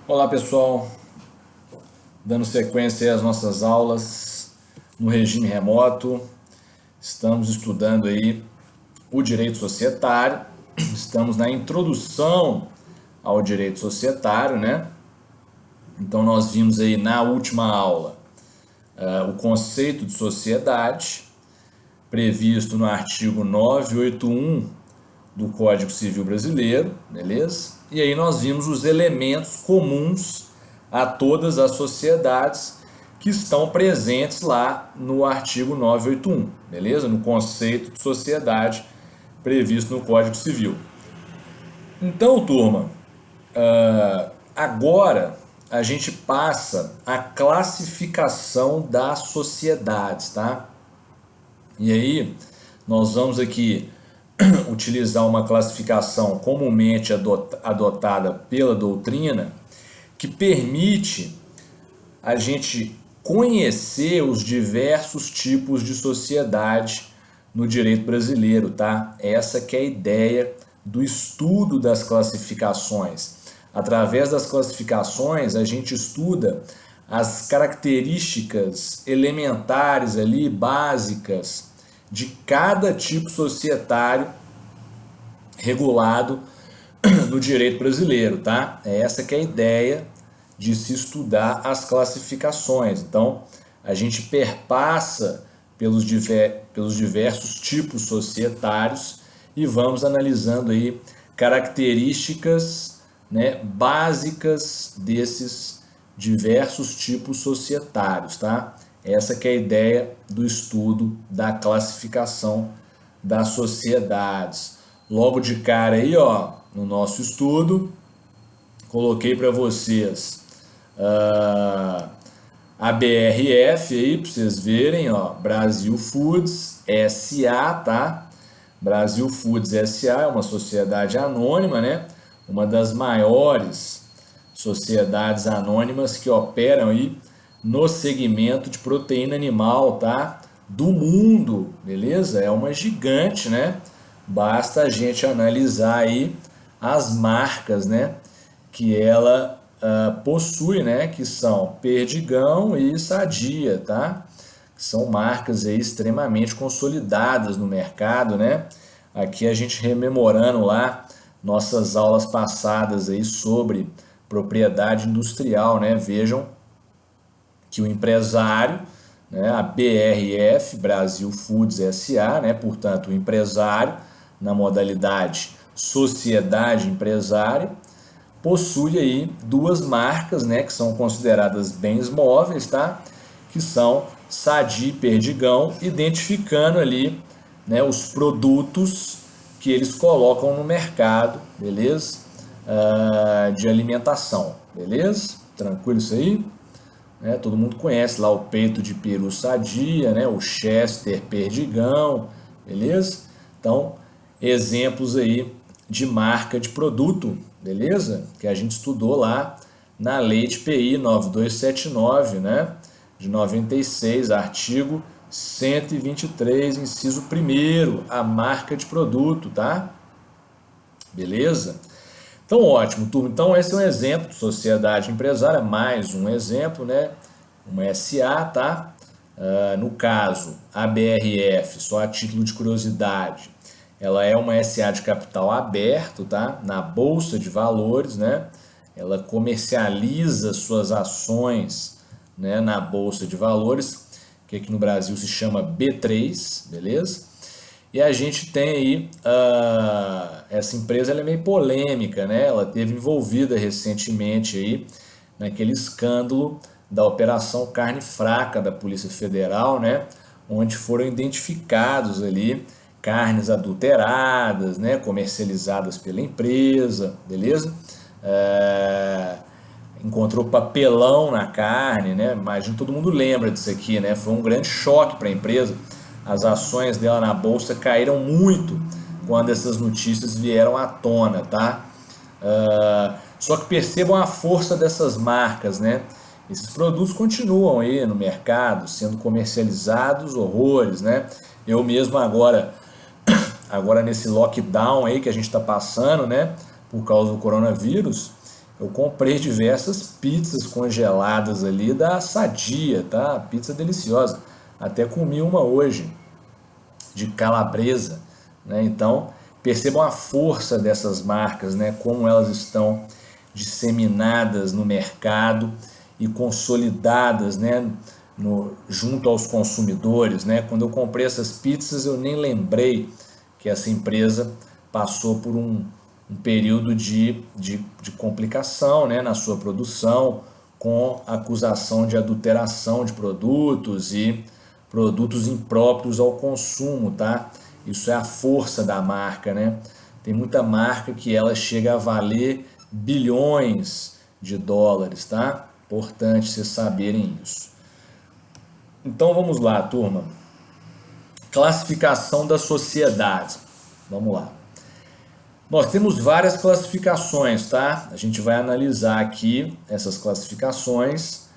Olá pessoal, dando sequência às nossas aulas no regime remoto, estamos estudando aí o direito societário, estamos na introdução ao direito societário, né? Então nós vimos aí na última aula o conceito de sociedade, previsto no artigo 981 do Código Civil Brasileiro, beleza? E aí nós vimos os elementos comuns a todas as sociedades que estão presentes lá no artigo 981, beleza? No conceito de sociedade previsto no Código Civil. Então, turma, agora a gente passa à classificação das sociedades, tá? E aí nós vamos aqui utilizar uma classificação comumente adotada pela doutrina que permite a gente conhecer os diversos tipos de sociedade no direito brasileiro, tá? Essa que é a ideia do estudo das classificações. Através das classificações, a gente estuda as características elementares ali, básicas, de cada tipo societário regulado no direito brasileiro, tá? É essa que é a ideia de se estudar as classificações. Então, a gente perpassa pelos diversos tipos societários e vamos analisando aí características, né, básicas desses diversos tipos societários, tá? Essa que é a ideia do estudo da classificação das sociedades. Logo de cara aí, ó, no nosso estudo, coloquei para vocês a BRF aí, para vocês verem, ó, Brasil Foods SA, tá? Brasil Foods SA é uma sociedade anônima, né? Uma das maiores sociedades anônimas que operam aí no segmento de proteína animal, tá? Do mundo, beleza? É uma gigante, né? Basta a gente analisar aí as marcas, né? Que ela possui, né? Que são Perdigão e Sadia, tá? Que são marcas aí extremamente consolidadas no mercado, né? Aqui a gente rememorando lá nossas aulas passadas aí sobre propriedade industrial, né? Vejam que o empresário, né, a BRF, Brasil Foods SA, né, portanto, o empresário, na modalidade sociedade empresária, possui aí duas marcas, né, que são consideradas bens móveis, tá? Que são Sadi e Perdigão, identificando ali, né, os produtos que eles colocam no mercado, beleza? De alimentação, beleza? Tranquilo isso aí? Né? Todo mundo conhece lá o peito de peru Sadia, né? O Chester Perdigão, beleza? Então, exemplos aí de marca de produto, beleza? Que a gente estudou lá na Lei de PI 9279, né? De 96, artigo 123, inciso 1º, a marca de produto, tá? Beleza? Então, ótimo, turma. Então, esse é um exemplo de sociedade empresária, mais um exemplo, né? Uma SA, tá? No caso, a BRF, só a título de curiosidade, ela é uma SA de capital aberto, tá? Na Bolsa de Valores, né? Ela comercializa suas ações, né, na Bolsa de Valores, que aqui no Brasil se chama B3, beleza? E a gente tem aí, essa empresa ela é meio polêmica, né? Ela teve envolvida recentemente aí naquele escândalo da Operação Carne Fraca da Polícia Federal, né? Onde foram identificados ali carnes adulteradas, né? Comercializadas pela empresa, beleza? Encontrou papelão na carne, né? Imagino que todo mundo lembra disso aqui, né? Foi um grande choque para a empresa. As ações dela na bolsa caíram muito quando essas notícias vieram à tona, tá? Só que percebam a força dessas marcas, né? Esses produtos continuam aí no mercado, sendo comercializados horrores, né? Eu mesmo agora nesse lockdown aí que a gente está passando, né? Por causa do coronavírus, eu comprei diversas pizzas congeladas ali da Sadia, tá? Pizza deliciosa. Até comi uma hoje, de calabresa, né? Então, percebam a força dessas marcas, né? Como elas estão disseminadas no mercado e consolidadas, né? Junto aos consumidores, né? Quando eu comprei essas pizzas, eu nem lembrei que essa empresa passou por um período de complicação, né, na sua produção, com acusação de adulteração de produtos e produtos impróprios ao consumo, tá? Isso é a força da marca, né? Tem muita marca que ela chega a valer bilhões de dólares, tá? Importante vocês saberem isso. Então vamos lá, turma. Classificação das sociedades. Vamos lá. Nós temos várias classificações, tá? A gente vai analisar aqui essas classificações.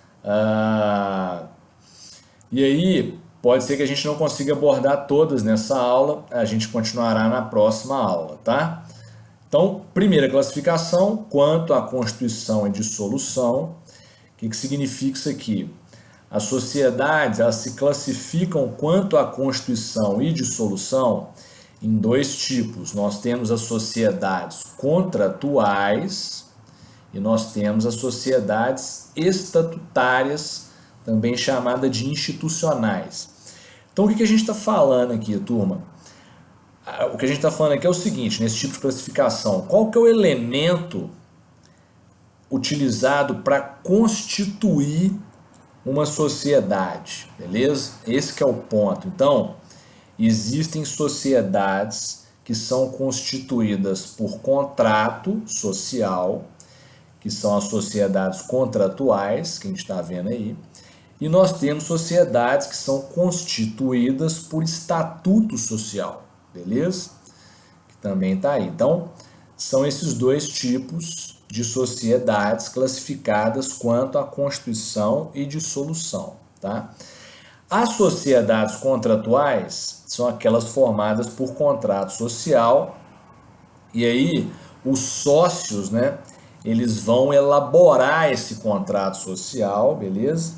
E aí, pode ser que a gente não consiga abordar todas nessa aula, a gente continuará na próxima aula, tá? Então, primeira classificação, quanto à constituição e dissolução. O que significa isso aqui? As sociedades, elas se classificam quanto à constituição e dissolução em dois tipos. Nós temos as sociedades contratuais e nós temos as sociedades estatutárias, também chamada de institucionais. Então, o que a gente está falando aqui, turma? O que a gente está falando aqui é o seguinte, nesse tipo de classificação, qual que é o elemento utilizado para constituir uma sociedade, beleza? Esse que é o ponto. Então, existem sociedades que são constituídas por contrato social, que são as sociedades contratuais, que a gente está vendo aí, e nós temos sociedades que são constituídas por estatuto social, beleza? Que também está aí. Então, são esses dois tipos de sociedades classificadas quanto à constituição e dissolução, tá? As sociedades contratuais são aquelas formadas por contrato social e aí os sócios, né, eles vão elaborar esse contrato social, beleza?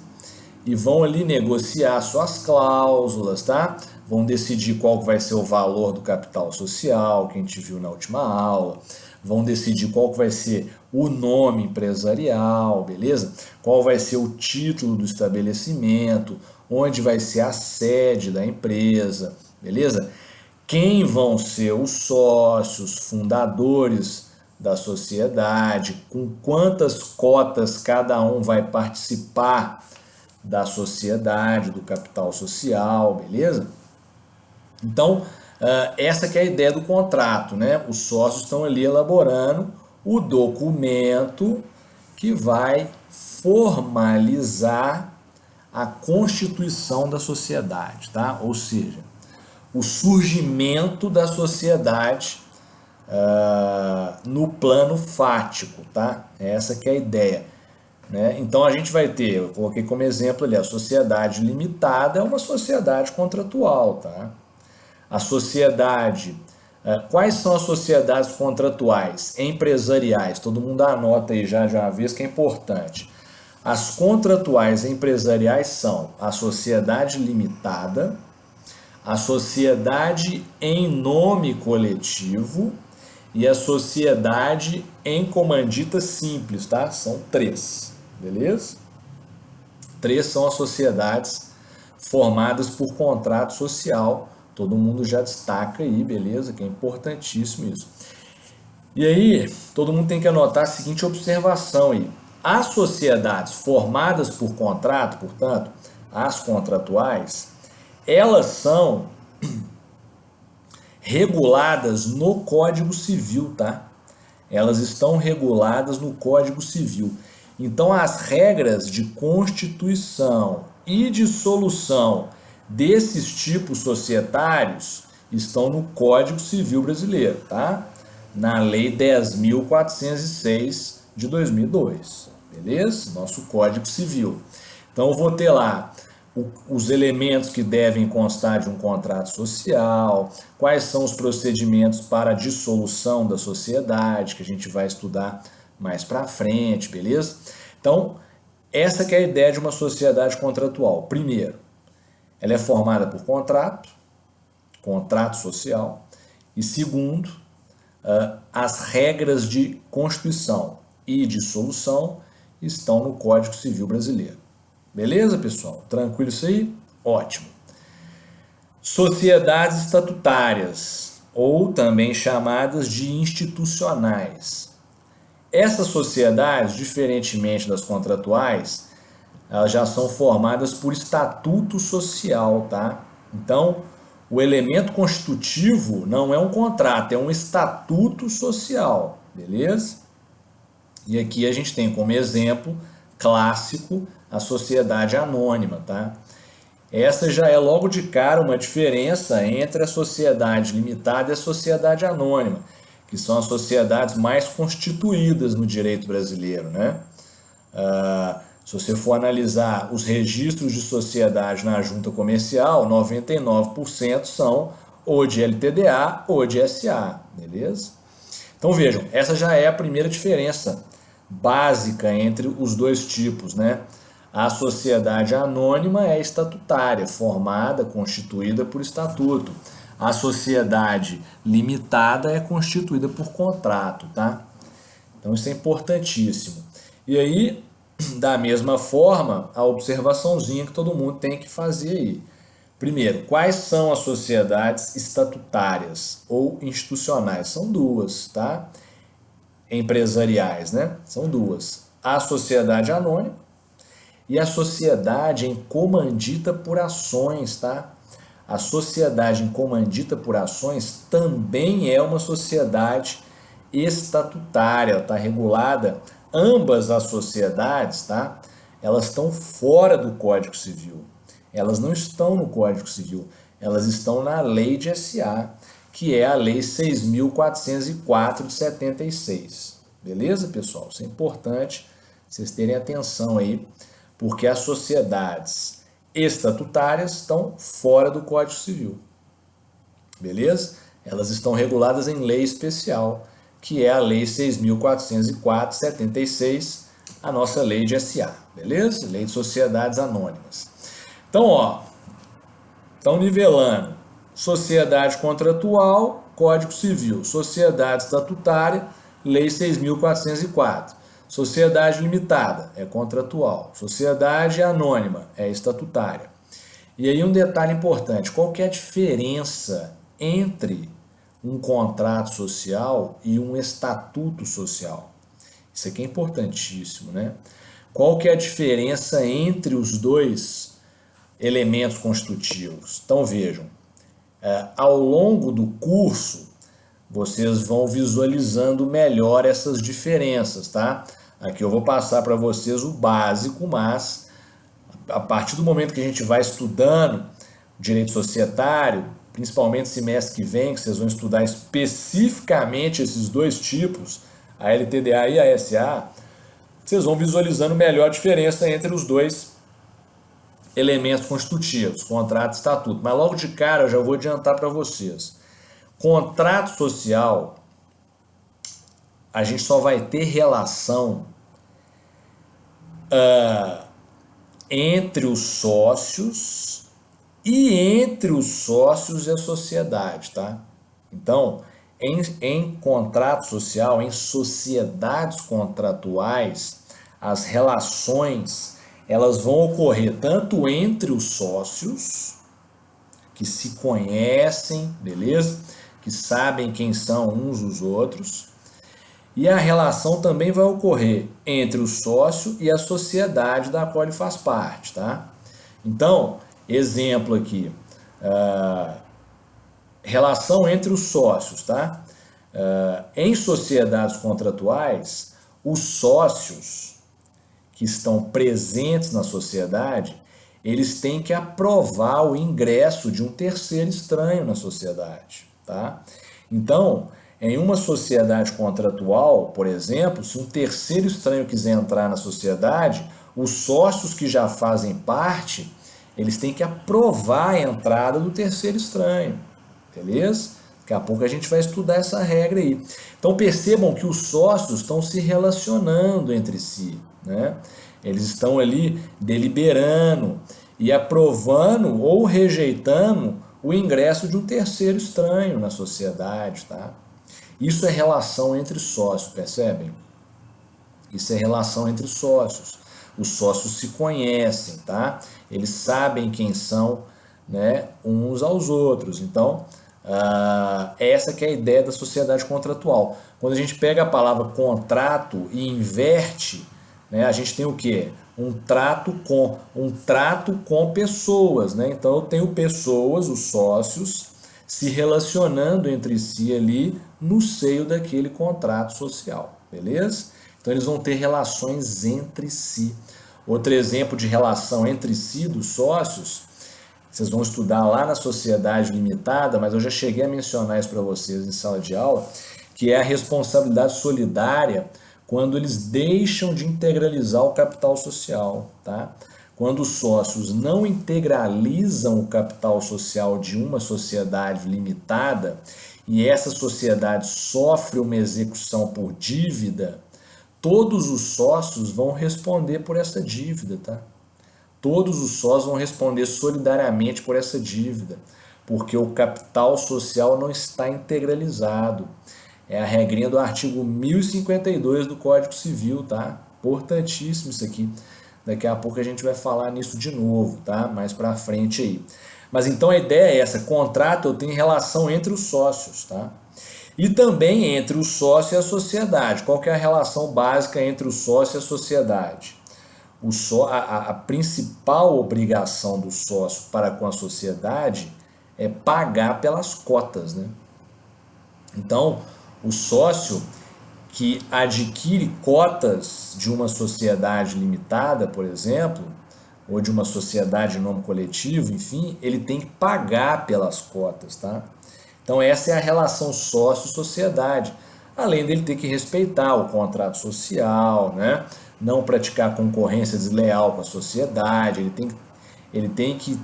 E vão ali negociar suas cláusulas, tá? Vão decidir qual vai ser o valor do capital social, que a gente viu na última aula. Vão decidir qual vai ser o nome empresarial, beleza? Qual vai ser o título do estabelecimento, onde vai ser a sede da empresa, beleza? Quem vão ser os sócios, fundadores da sociedade, com quantas cotas cada um vai participar da sociedade, do capital social, beleza? Então, essa que é a ideia do contrato, né? Os sócios estão ali elaborando o documento que vai formalizar a constituição da sociedade, tá? Ou seja, o surgimento da sociedade no plano fático, tá? Essa que é a ideia, né? Então a gente vai ter, eu coloquei como exemplo ali, a sociedade limitada é uma sociedade contratual, tá? A sociedade, quais são as sociedades contratuais? Empresariais, todo mundo anota aí já de uma vez que é importante. As contratuais empresariais são a sociedade limitada, a sociedade em nome coletivo e a sociedade em comandita simples, tá? São três, beleza? Três são as sociedades formadas por contrato social. Todo mundo já destaca aí, beleza? Que é importantíssimo isso. E aí, todo mundo tem que anotar a seguinte observação aí. As sociedades formadas por contrato, portanto, as contratuais, elas são reguladas no Código Civil, tá? Elas estão reguladas no Código Civil. Então, as regras de constituição e dissolução desses tipos societários estão no Código Civil Brasileiro, tá? Na Lei 10.406 de 2002, beleza? Nosso Código Civil. Então, eu vou ter lá os elementos que devem constar de um contrato social, quais são os procedimentos para a dissolução da sociedade, que a gente vai estudar mais para frente, beleza? Então, essa que é a ideia de uma sociedade contratual. Primeiro, ela é formada por contrato social, e segundo, as regras de constituição e dissolução estão no Código Civil Brasileiro. Beleza, pessoal? Tranquilo isso aí? Ótimo. Sociedades estatutárias, ou também chamadas de institucionais. Essas sociedades, diferentemente das contratuais, elas já são formadas por estatuto social, tá? Então, o elemento constitutivo não é um contrato, é um estatuto social, beleza? E aqui a gente tem como exemplo clássico a sociedade anônima, tá? Essa já é logo de cara uma diferença entre a sociedade limitada e a sociedade anônima, que são as sociedades mais constituídas no direito brasileiro, né? Se você for analisar os registros de sociedade na junta comercial, 99% são ou de LTDA ou de SA, beleza? Então vejam, essa já é a primeira diferença básica entre os dois tipos, né? A sociedade anônima é estatutária, formada, constituída por estatuto. A sociedade limitada é constituída por contrato, tá? Então isso é importantíssimo. E aí, da mesma forma, a observaçãozinha que todo mundo tem que fazer aí. Primeiro, quais são as sociedades estatutárias ou institucionais? São duas, tá? Empresariais, né? São duas. A sociedade anônima e a sociedade em comandita por ações, tá? A sociedade em comandita por ações também é uma sociedade estatutária, tá regulada. Ambas as sociedades, tá? Elas estão fora do Código Civil. Elas não estão no Código Civil, elas estão na Lei de SA, que é a Lei 6.404 de 76. Beleza, pessoal? Isso é importante vocês terem atenção aí, porque as sociedades estatutárias estão fora do Código Civil. Beleza? Elas estão reguladas em lei especial, que é a Lei 6.404 de 76, a nossa Lei de SA. Beleza? Lei de Sociedades Anônimas. Então, ó, estão nivelando sociedade contratual, Código Civil, sociedade estatutária, Lei 6.404. Sociedade limitada é contratual, sociedade anônima é estatutária. E aí um detalhe importante, qual que é a diferença entre um contrato social e um estatuto social? Isso aqui é importantíssimo, né? Qual que é a diferença entre os dois elementos constitutivos? Então vejam, ao longo do curso, vocês vão visualizando melhor essas diferenças, tá? Aqui eu vou passar para vocês o básico, mas a partir do momento que a gente vai estudando direito societário, principalmente semestre que vem, que vocês vão estudar especificamente esses dois tipos, a LTDA e a SA, vocês vão visualizando melhor a diferença entre os dois elementos constitutivos, contrato e estatuto. Mas logo de cara eu já vou adiantar para vocês. Contrato social, a gente só vai ter relação entre os sócios e entre os sócios e a sociedade, tá? Então, em contrato social, em sociedades contratuais, as relações elas vão ocorrer tanto entre os sócios, que se conhecem, beleza? Que sabem quem são uns os outros, e a relação também vai ocorrer entre o sócio e a sociedade da qual ele faz parte, tá? Então, exemplo aqui, relação entre os sócios, tá? Em sociedades contratuais, os sócios que estão presentes na sociedade, eles têm que aprovar o ingresso de um terceiro estranho na sociedade, tá? Então, em uma sociedade contratual, por exemplo, se um terceiro estranho quiser entrar na sociedade, os sócios que já fazem parte, eles têm que aprovar a entrada do terceiro estranho, beleza? Daqui a pouco a gente vai estudar essa regra aí. Então percebam que os sócios estão se relacionando entre si, né? Eles estão ali deliberando e aprovando ou rejeitando o ingresso de um terceiro estranho na sociedade, tá? Isso é relação entre sócios, percebem? Isso é relação entre sócios. Os sócios se conhecem, tá? Eles sabem quem são, né, uns aos outros. Então, essa que é a ideia da sociedade contratual. Quando a gente pega a palavra contrato e inverte, né, a gente tem o quê? Um trato com pessoas, né? Então eu tenho pessoas, os sócios, se relacionando entre si ali no seio daquele contrato social, beleza? Então eles vão ter relações entre si. Outro exemplo de relação entre si dos sócios, vocês vão estudar lá na sociedade limitada, mas eu já cheguei a mencionar isso para vocês em sala de aula, que é a responsabilidade solidária quando eles deixam de integralizar o capital social, tá? Quando os sócios não integralizam o capital social de uma sociedade limitada e essa sociedade sofre uma execução por dívida, todos os sócios vão responder por essa dívida, tá? Todos os sócios vão responder solidariamente por essa dívida, porque o capital social não está integralizado. É a regrinha do artigo 1052 do Código Civil, tá? Importantíssimo isso aqui. Daqui a pouco a gente vai falar nisso de novo, tá? Mais pra frente aí. Mas então a ideia é essa, contrato eu tenho relação entre os sócios, tá? E também entre o sócio e a sociedade. Qual que é a relação básica entre o sócio e a sociedade? A principal obrigação do sócio para com a sociedade é pagar pelas cotas, né? Então, o sócio que adquire cotas de uma sociedade limitada, por exemplo, ou de uma sociedade em nome coletivo, enfim, ele tem que pagar pelas cotas, tá? Então essa é a relação sócio-sociedade, além dele ter que respeitar o contrato social, né? Não praticar concorrência desleal com a sociedade, ele tem que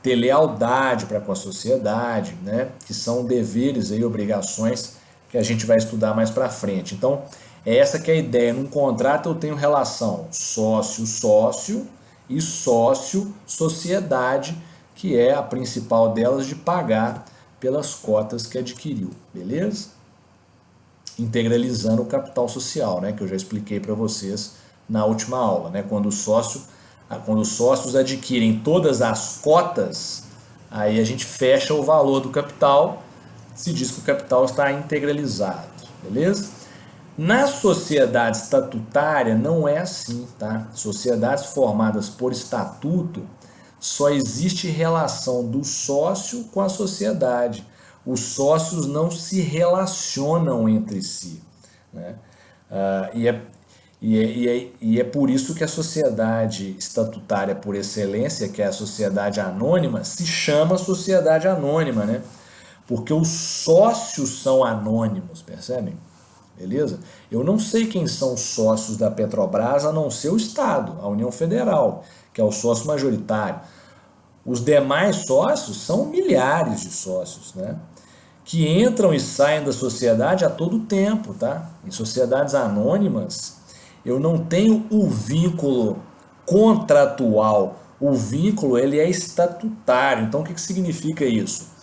ter lealdade para com a sociedade, né? Que são deveres e obrigações que a gente vai estudar mais para frente. Então, essa que é a ideia. Num contrato eu tenho relação sócio-sócio e sócio-sociedade, que é a principal delas de pagar pelas cotas que adquiriu, beleza? Integralizando o capital social, né, que eu já expliquei para vocês na última aula, né? Quando os sócios adquirem todas as cotas, aí a gente fecha o valor do capital, se diz que o capital está integralizado, beleza? Na sociedade estatutária não é assim, tá? Sociedades formadas por estatuto só existe relação do sócio com a sociedade. Os sócios não se relacionam entre si, né? E é por isso que a sociedade estatutária por excelência, que é a sociedade anônima, se chama sociedade anônima, né? Porque os sócios são anônimos, percebem? Beleza? Eu não sei quem são os sócios da Petrobras, a não ser o Estado, a União Federal, que é o sócio majoritário. Os demais sócios são milhares de sócios, né? Que entram e saem da sociedade a todo tempo, tá? Em sociedades anônimas, eu não tenho o vínculo contratual. O vínculo, ele é estatutário. Então, o que significa isso?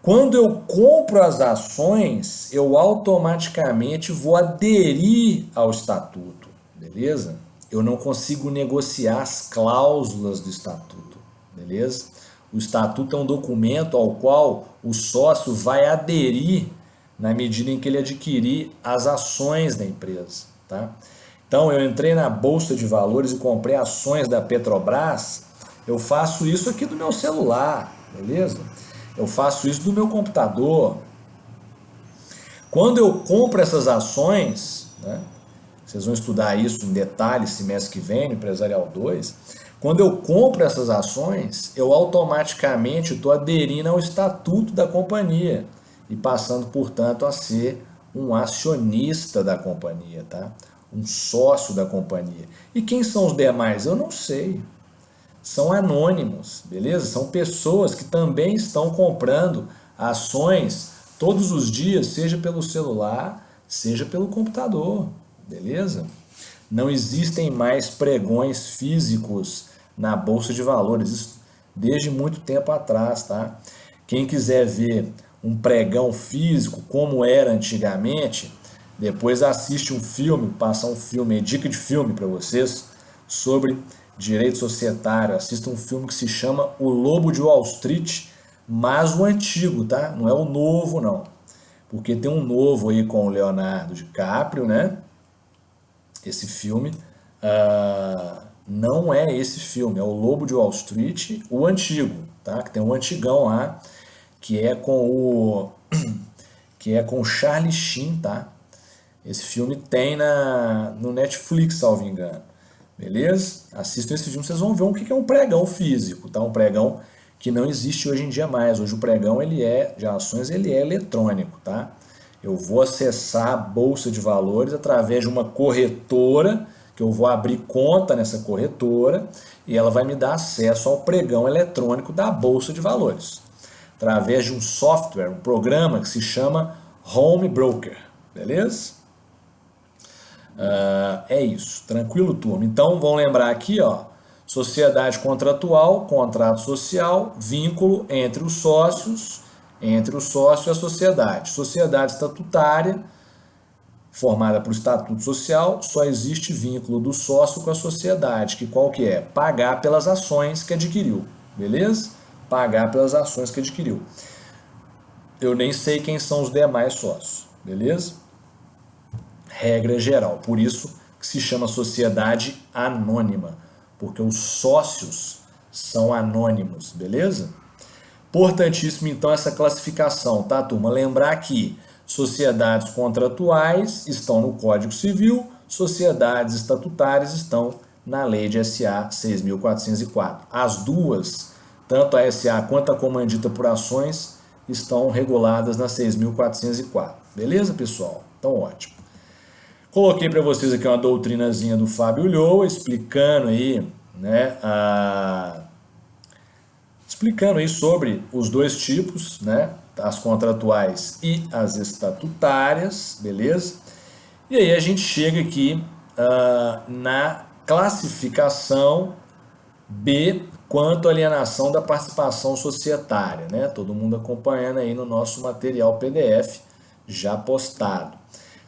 Quando eu compro as ações, eu automaticamente vou aderir ao estatuto, beleza? Eu não consigo negociar as cláusulas do estatuto, beleza? O estatuto é um documento ao qual o sócio vai aderir na medida em que ele adquirir as ações da empresa, tá? Então, eu entrei na Bolsa de Valores e comprei ações da Petrobras, eu faço isso aqui do meu celular, beleza? Eu faço isso do meu computador. Quando eu compro essas ações, né, vocês vão estudar isso em detalhes semestre que vem, no Empresarial 2. Quando eu compro essas ações, eu automaticamente estou aderindo ao estatuto da companhia e passando, portanto, a ser um acionista da companhia, tá? Um sócio da companhia. E quem são os demais? Eu não sei. São anônimos, beleza? São pessoas que também estão comprando ações todos os dias, seja pelo celular, seja pelo computador, beleza? Não existem mais pregões físicos na Bolsa de Valores, isso desde muito tempo atrás, tá? Quem quiser ver um pregão físico como era antigamente, depois assiste um filme, passa um filme, dica de filme para vocês sobre direito societário. Assista um filme que se chama O Lobo de Wall Street, mas o antigo, tá? Não é o novo, não. Porque tem um novo aí com o Leonardo DiCaprio, né? Esse filme não é esse filme, é o Lobo de Wall Street, o antigo, tá? Que tem um antigão lá, que é com o Charlie Sheen, tá? Esse filme tem no Netflix, salvo engano. Beleza? Assistam esse filme, vocês vão ver o que é um pregão físico, tá? Um pregão que não existe hoje em dia mais. Hoje o pregão de ações ele é eletrônico, tá? Eu vou acessar a Bolsa de Valores através de uma corretora, que eu vou abrir conta nessa corretora e ela vai me dar acesso ao pregão eletrônico da Bolsa de Valores. Através de um software, um programa que se chama Home Broker, beleza? É isso, tranquilo, turma? Então, vamos lembrar aqui, ó, sociedade contratual, contrato social, vínculo entre os sócios e a sociedade. Sociedade estatutária, formada por estatuto social, só existe vínculo do sócio com a sociedade, que qual que é? Pagar pelas ações que adquiriu, beleza? Pagar pelas ações que adquiriu. Eu nem sei quem são os demais sócios, beleza? Regra geral, por isso que se chama sociedade anônima, porque os sócios são anônimos, beleza? Importantíssimo então essa classificação, tá, turma? Lembrar que sociedades contratuais estão no Código Civil, sociedades estatutárias estão na Lei de SA 6.404. As duas, tanto a SA quanto a comandita por ações, estão reguladas na 6.404. Beleza, pessoal? Então, ótimo. Coloquei para vocês aqui uma doutrinazinha do Fábio Ulloa, explicando aí, né, sobre os dois tipos, né, as contratuais e as estatutárias, beleza? E aí a gente chega aqui na classificação B quanto à alienação da participação societária, né? Todo mundo acompanhando aí no nosso material PDF já postado.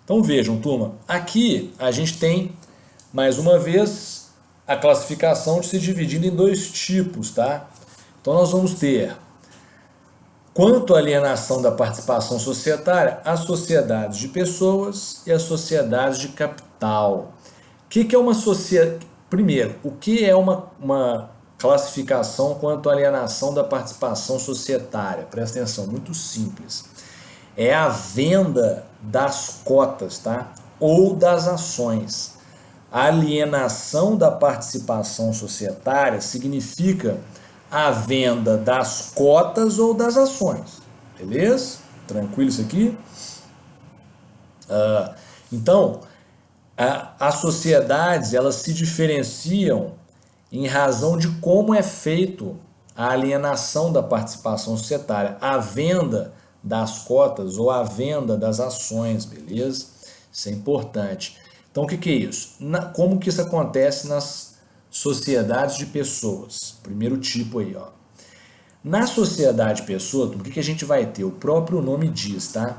Então vejam, turma, aqui a gente tem, mais uma vez, a classificação de se dividindo em dois tipos, tá? Então nós vamos ter, quanto à alienação da participação societária, as sociedades de pessoas e as sociedades de capital. O que é uma sociedade? Primeiro, o que é uma classificação quanto à alienação da participação societária? Presta atenção, muito simples. É a venda das cotas, tá? Ou das ações. A alienação da participação societária significa a venda das cotas ou das ações. Beleza? Tranquilo isso aqui? Então, as sociedades elas se diferenciam em razão de como é feito a alienação da participação societária, a venda das cotas ou a venda das ações, beleza? Isso é importante. Então, o que é isso? Como que isso acontece nas sociedades de pessoas? Primeiro tipo aí, ó. Na sociedade de pessoas, o que a gente vai ter? O próprio nome diz, tá?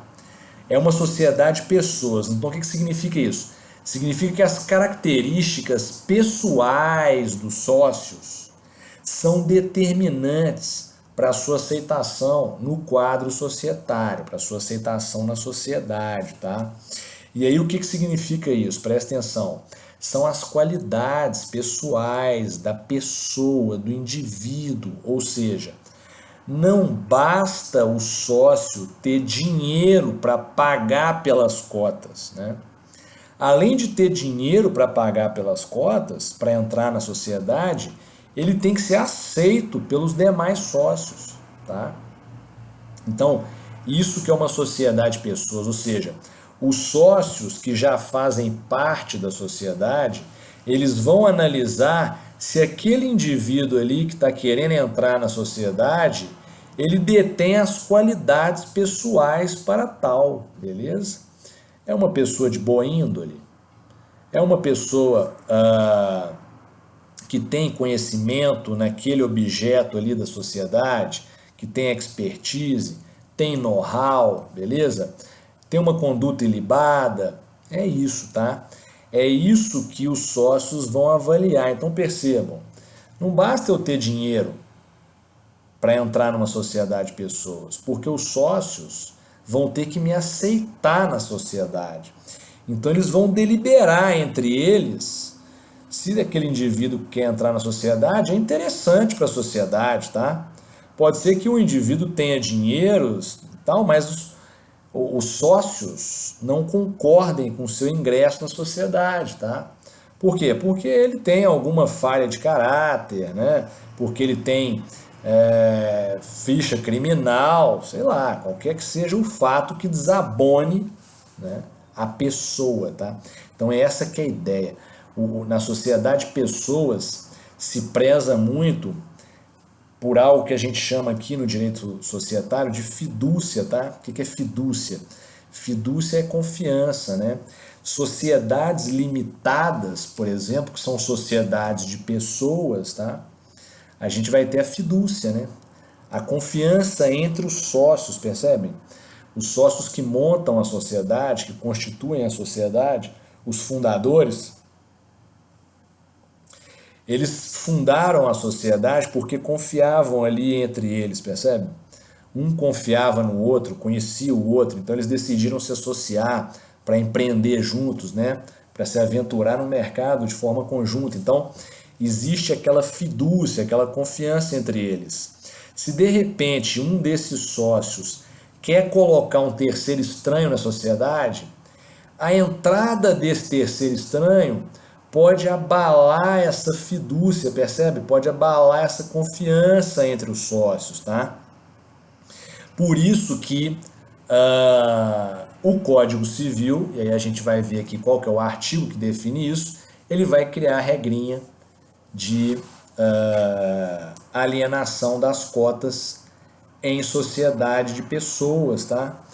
É uma sociedade de pessoas. Então, o que significa isso? Significa que as características pessoais dos sócios são determinantes para a sua aceitação no quadro societário, para a sua aceitação na sociedade, tá? E aí o que significa isso? Presta atenção. São as qualidades pessoais da pessoa, do indivíduo, ou seja, não basta o sócio ter dinheiro para pagar pelas cotas, né? Além de ter dinheiro para pagar pelas cotas, para entrar na sociedade, ele tem que ser aceito pelos demais sócios, tá? Então, isso que é uma sociedade de pessoas, ou seja, os sócios que já fazem parte da sociedade, eles vão analisar se aquele indivíduo ali que está querendo entrar na sociedade, ele detém as qualidades pessoais para tal, beleza? É uma pessoa de boa índole, é uma pessoa que tem conhecimento naquele objeto ali da sociedade, que tem expertise, tem know-how, beleza? Tem uma conduta ilibada, é isso, tá? É isso que os sócios vão avaliar. Então percebam, não basta eu ter dinheiro para entrar numa sociedade de pessoas, porque os sócios vão ter que me aceitar na sociedade. Então eles vão deliberar entre eles se aquele indivíduo que quer entrar na sociedade é interessante para a sociedade, tá? Pode ser que o indivíduo tenha dinheiro e tal, mas os sócios não concordem com o seu ingresso na sociedade, tá? Por quê? Porque ele tem alguma falha de caráter, né? Porque ele tem ficha criminal, sei lá, qualquer que seja o fato que desabone, né, a pessoa, tá? Então essa que é a ideia. Na sociedade pessoas se preza muito por algo que a gente chama aqui no direito societário de fidúcia, tá? O que é fidúcia? Fidúcia é confiança, né? Sociedades limitadas, por exemplo, que são sociedades de pessoas, tá? A gente vai ter a fidúcia, né? A confiança entre os sócios, percebem? Os sócios que montam a sociedade, que constituem a sociedade, os fundadores, eles fundaram a sociedade porque confiavam ali entre eles, percebe? Um confiava no outro, conhecia o outro, então eles decidiram se associar para empreender juntos, né? Para se aventurar no mercado de forma conjunta. Então, existe aquela fidúcia, aquela confiança entre eles. Se de repente um desses sócios quer colocar um terceiro estranho na sociedade, a entrada desse terceiro estranho pode abalar essa fidúcia, percebe? Pode abalar essa confiança entre os sócios, tá? Por isso que o Código Civil, e aí a gente vai ver aqui qual que é o artigo que define isso, ele vai criar a regrinha de alienação das cotas em sociedade de pessoas, tá?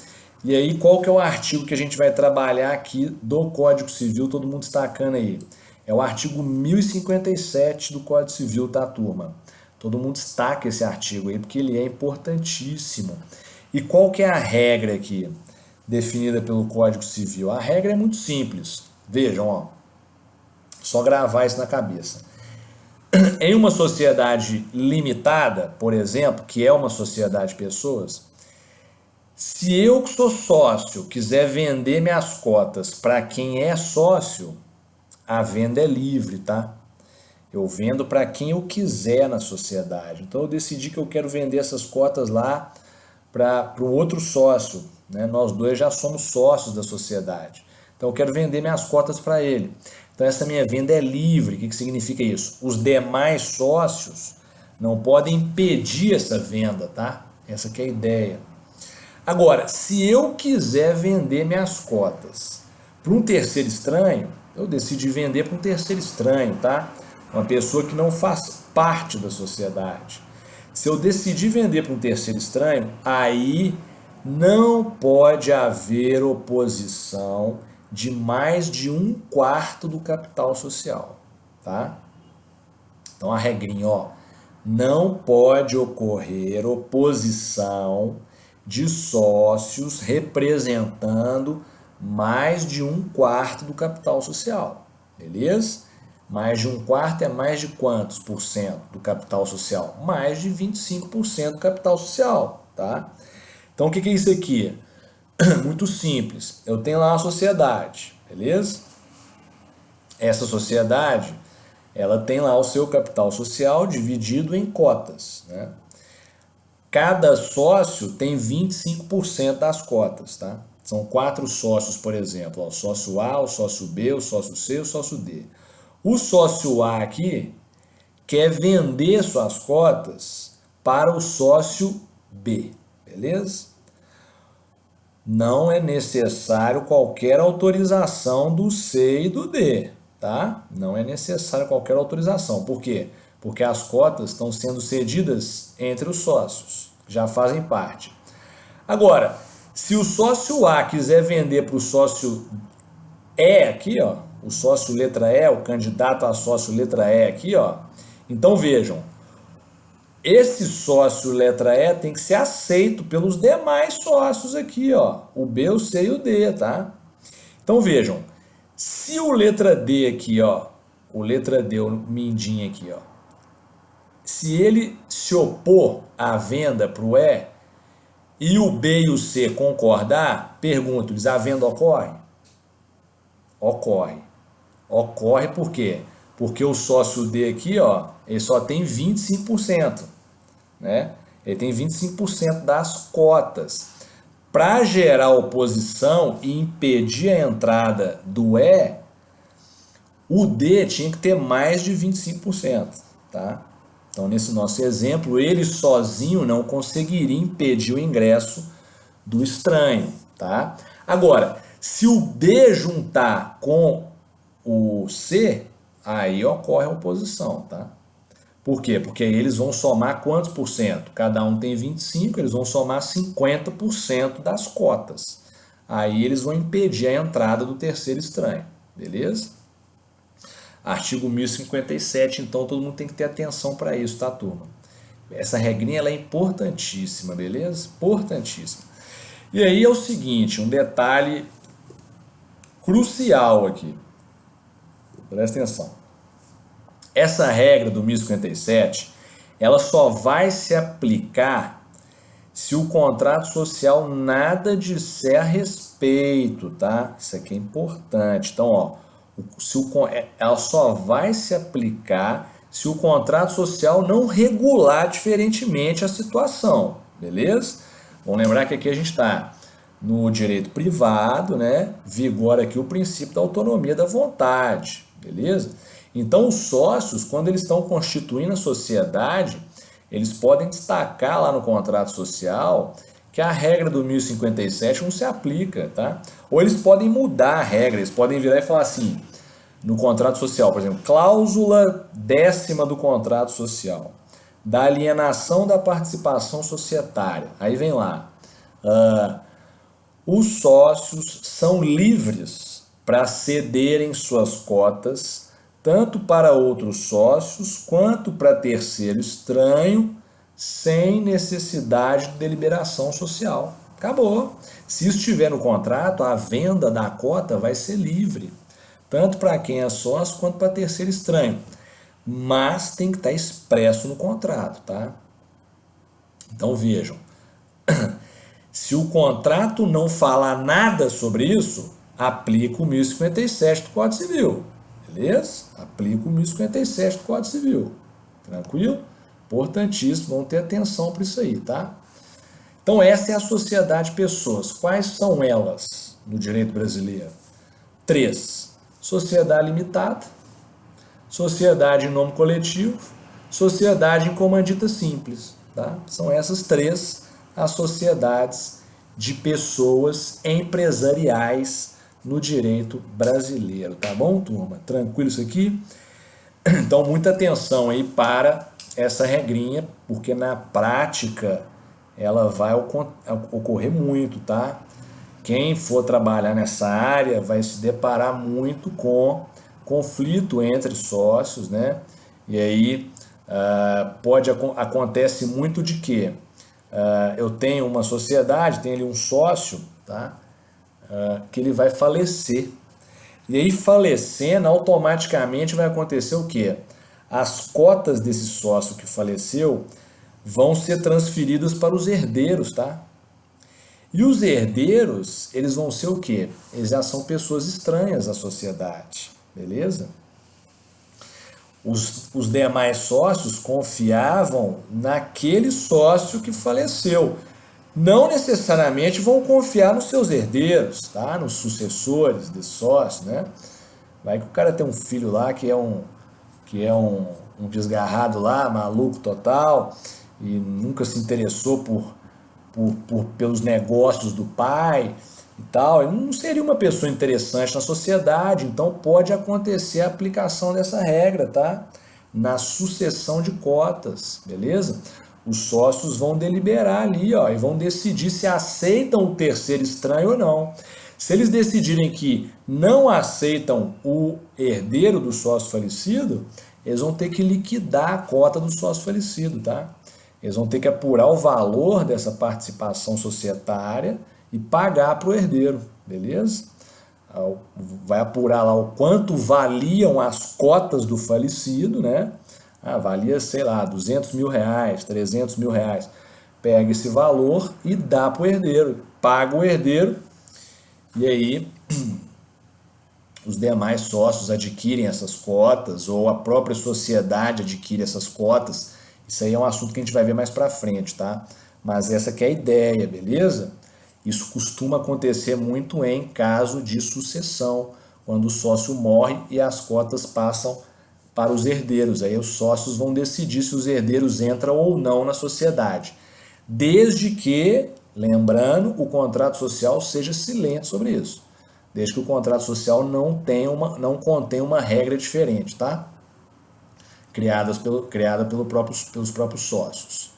E aí qual que é o artigo que a gente vai trabalhar aqui do Código Civil, todo mundo destacando aí? É o artigo 1057 do Código Civil, tá, turma? Todo mundo destaca esse artigo aí, porque ele é importantíssimo. E qual que é a regra aqui, definida pelo Código Civil? A regra é muito simples. Vejam, ó, só gravar isso na cabeça. Em uma sociedade limitada, por exemplo, que é uma sociedade de pessoas, se eu que sou sócio quiser vender minhas cotas para quem é sócio, a venda é livre, tá? Eu vendo para quem eu quiser na sociedade. Então eu decidi que eu quero vender essas cotas lá para o outro sócio, né? Nós dois já somos sócios da sociedade. Então eu quero vender minhas cotas para ele. Então essa minha venda é livre. O que significa isso? Os demais sócios não podem impedir essa venda, tá? Essa que é a ideia. Agora, se eu quiser vender minhas cotas para um terceiro estranho, eu decidi vender para um terceiro estranho, tá? Uma pessoa que não faz parte da sociedade. Se eu decidir vender para um terceiro estranho, aí não pode haver oposição de mais de 1/4 do capital social, tá? Então a regrinha, ó, não pode ocorrer oposição de sócios representando mais de 1/4 do capital social, beleza? Mais de 1/4 é mais de quantos por cento do capital social? Mais de 25% do capital social, tá? Então o que é isso aqui? Muito simples. Eu tenho lá uma sociedade, beleza? Essa sociedade, ela tem lá o seu capital social dividido em cotas, né? Cada sócio tem 25% das cotas, tá? São 4 sócios, por exemplo, ó, o sócio A, o sócio B, o sócio C e o sócio D. O sócio A aqui quer vender suas cotas para o sócio B, beleza? Não é necessário qualquer autorização do C e do D, tá? Não é necessário qualquer autorização. Por quê? Porque as cotas estão sendo cedidas entre os sócios. já fazem parte. Agora, se o sócio A quiser vender para o sócio E aqui, ó, o sócio letra E, o candidato a sócio letra E aqui, ó, então vejam, esse sócio letra E tem que ser aceito pelos demais sócios aqui, ó, o B, o C e o D, tá? Então vejam, se o letra D aqui, ó, o letra D, o mindinho aqui, ó, se ele se opor à venda para o E e o B e o C concordar, pergunto-lhes, a venda ocorre? Ocorre. Ocorre por quê? Porque o sócio D aqui, ó, ele só tem 25%, né? Ele tem 25% das cotas. Para gerar oposição e impedir a entrada do E, o D tinha que ter mais de 25%, tá? Então, nesse nosso exemplo, ele sozinho não conseguiria impedir o ingresso do estranho, tá? Agora, se o D juntar com o C, aí ocorre a oposição, tá? Por quê? Porque aí eles vão somar quantos por cento? Cada um tem 25, eles vão somar 50% das cotas. Aí eles vão impedir a entrada do terceiro estranho, beleza? Artigo 1057, então todo mundo tem que ter atenção para isso, tá, turma? Essa regrinha ela é importantíssima, beleza? Importantíssima. E aí é o seguinte, um detalhe crucial aqui. Presta atenção. Essa regra do 1057, ela só vai se aplicar se o contrato social nada disser a respeito, tá? Isso aqui é importante. Então, ó, ela só vai se aplicar se o contrato social não regular diferentemente a situação, beleza? Vamos lembrar que aqui a gente está no direito privado, né? Vigora aqui o princípio da autonomia da vontade, beleza? Então, os sócios, quando eles estão constituindo a sociedade, eles podem destacar lá no contrato social que a regra do 1057 não se aplica, tá? Ou eles podem mudar a regra, eles podem virar e falar assim, no contrato social, por exemplo, cláusula 10ª do contrato social, da alienação da participação societária. Aí vem lá, os sócios são livres para cederem suas cotas tanto para outros sócios quanto para terceiro estranho, sem necessidade de deliberação social. Acabou. Se isso estiver no contrato, a venda da cota vai ser livre, tanto para quem é sócio quanto para terceiro estranho. Mas tem que estar expresso no contrato, tá? Então vejam, se o contrato não falar nada sobre isso, aplica o 1057 do Código Civil. Beleza? Aplica o 1057 do Código Civil. Tranquilo? Importantíssimo, vamos ter atenção para isso aí, tá? Então, essa é a sociedade de pessoas. Quais são elas no direito brasileiro? 3. Sociedade limitada, sociedade em nome coletivo, sociedade em comandita simples, tá? São essas 3 as sociedades de pessoas empresariais no direito brasileiro, tá bom, turma? Tranquilo isso aqui? Então, muita atenção aí para essa regrinha, porque na prática ela vai ocorrer muito, tá? Quem for trabalhar nessa área vai se deparar muito com conflito entre sócios, né? E aí acontece muito de que eu tenho uma sociedade, tenho ali um sócio, tá? Que ele vai falecer. E aí, falecendo, automaticamente vai acontecer o quê? As cotas desse sócio que faleceu vão ser transferidas para os herdeiros, tá? E os herdeiros, eles vão ser o quê? Eles já são pessoas estranhas à sociedade, beleza? Os demais sócios confiavam naquele sócio que faleceu. Não necessariamente vão confiar nos seus herdeiros, tá? Nos sucessores desse sócio, né? Vai que o cara tem um filho lá que é um desgarrado lá, maluco total, e nunca se interessou pelos negócios do pai e tal. Ele não seria uma pessoa interessante na sociedade, então pode acontecer a aplicação dessa regra, tá? Na sucessão de cotas, beleza? os sócios vão deliberar ali, ó, e vão decidir se aceitam o terceiro estranho ou não. Se eles decidirem que não aceitam o herdeiro do sócio falecido, eles vão ter que liquidar a cota do sócio falecido, tá? Eles vão ter que apurar o valor dessa participação societária e pagar para o herdeiro, beleza? Vai apurar lá o quanto valiam as cotas do falecido, né? Valia, sei lá, 200 mil reais, 300 mil reais. Pega esse valor e dá para o herdeiro, paga o herdeiro, e aí os demais sócios adquirem essas cotas, ou a própria sociedade adquire essas cotas. Isso aí é um assunto que a gente vai ver mais para frente, tá? Mas essa que é a ideia, beleza? Isso costuma acontecer muito em caso de sucessão, quando o sócio morre e as cotas passam para os herdeiros. Aí os sócios vão decidir se os herdeiros entram ou não na sociedade. Desde que, lembrando, o contrato social seja silente sobre isso. Desde que o contrato social não contém uma regra diferente, tá? Criada pelos próprios sócios.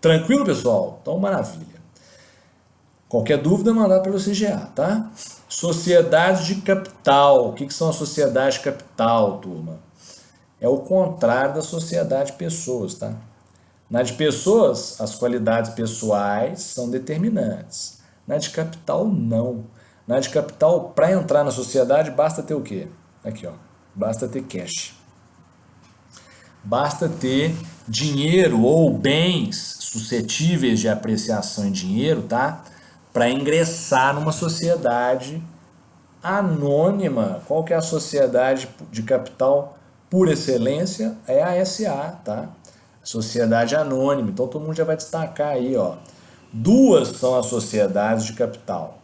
Tranquilo, pessoal? Então, maravilha. Qualquer dúvida, mandar pelo CGA, tá? Sociedades de capital. O que são as sociedades de capital, turma? É o contrário da sociedade de pessoas, tá? Na de pessoas, as qualidades pessoais são determinantes. Na de capital, não. Na de capital, para entrar na sociedade, basta ter o quê? Aqui, ó. Basta ter cash. Basta ter dinheiro ou bens suscetíveis de apreciação em dinheiro, tá? Para ingressar numa sociedade anônima. Qual que é a sociedade de capital por excelência? É a SA, tá? Sociedade anônima. Então todo mundo já vai destacar aí, ó. Duas são as sociedades de capital: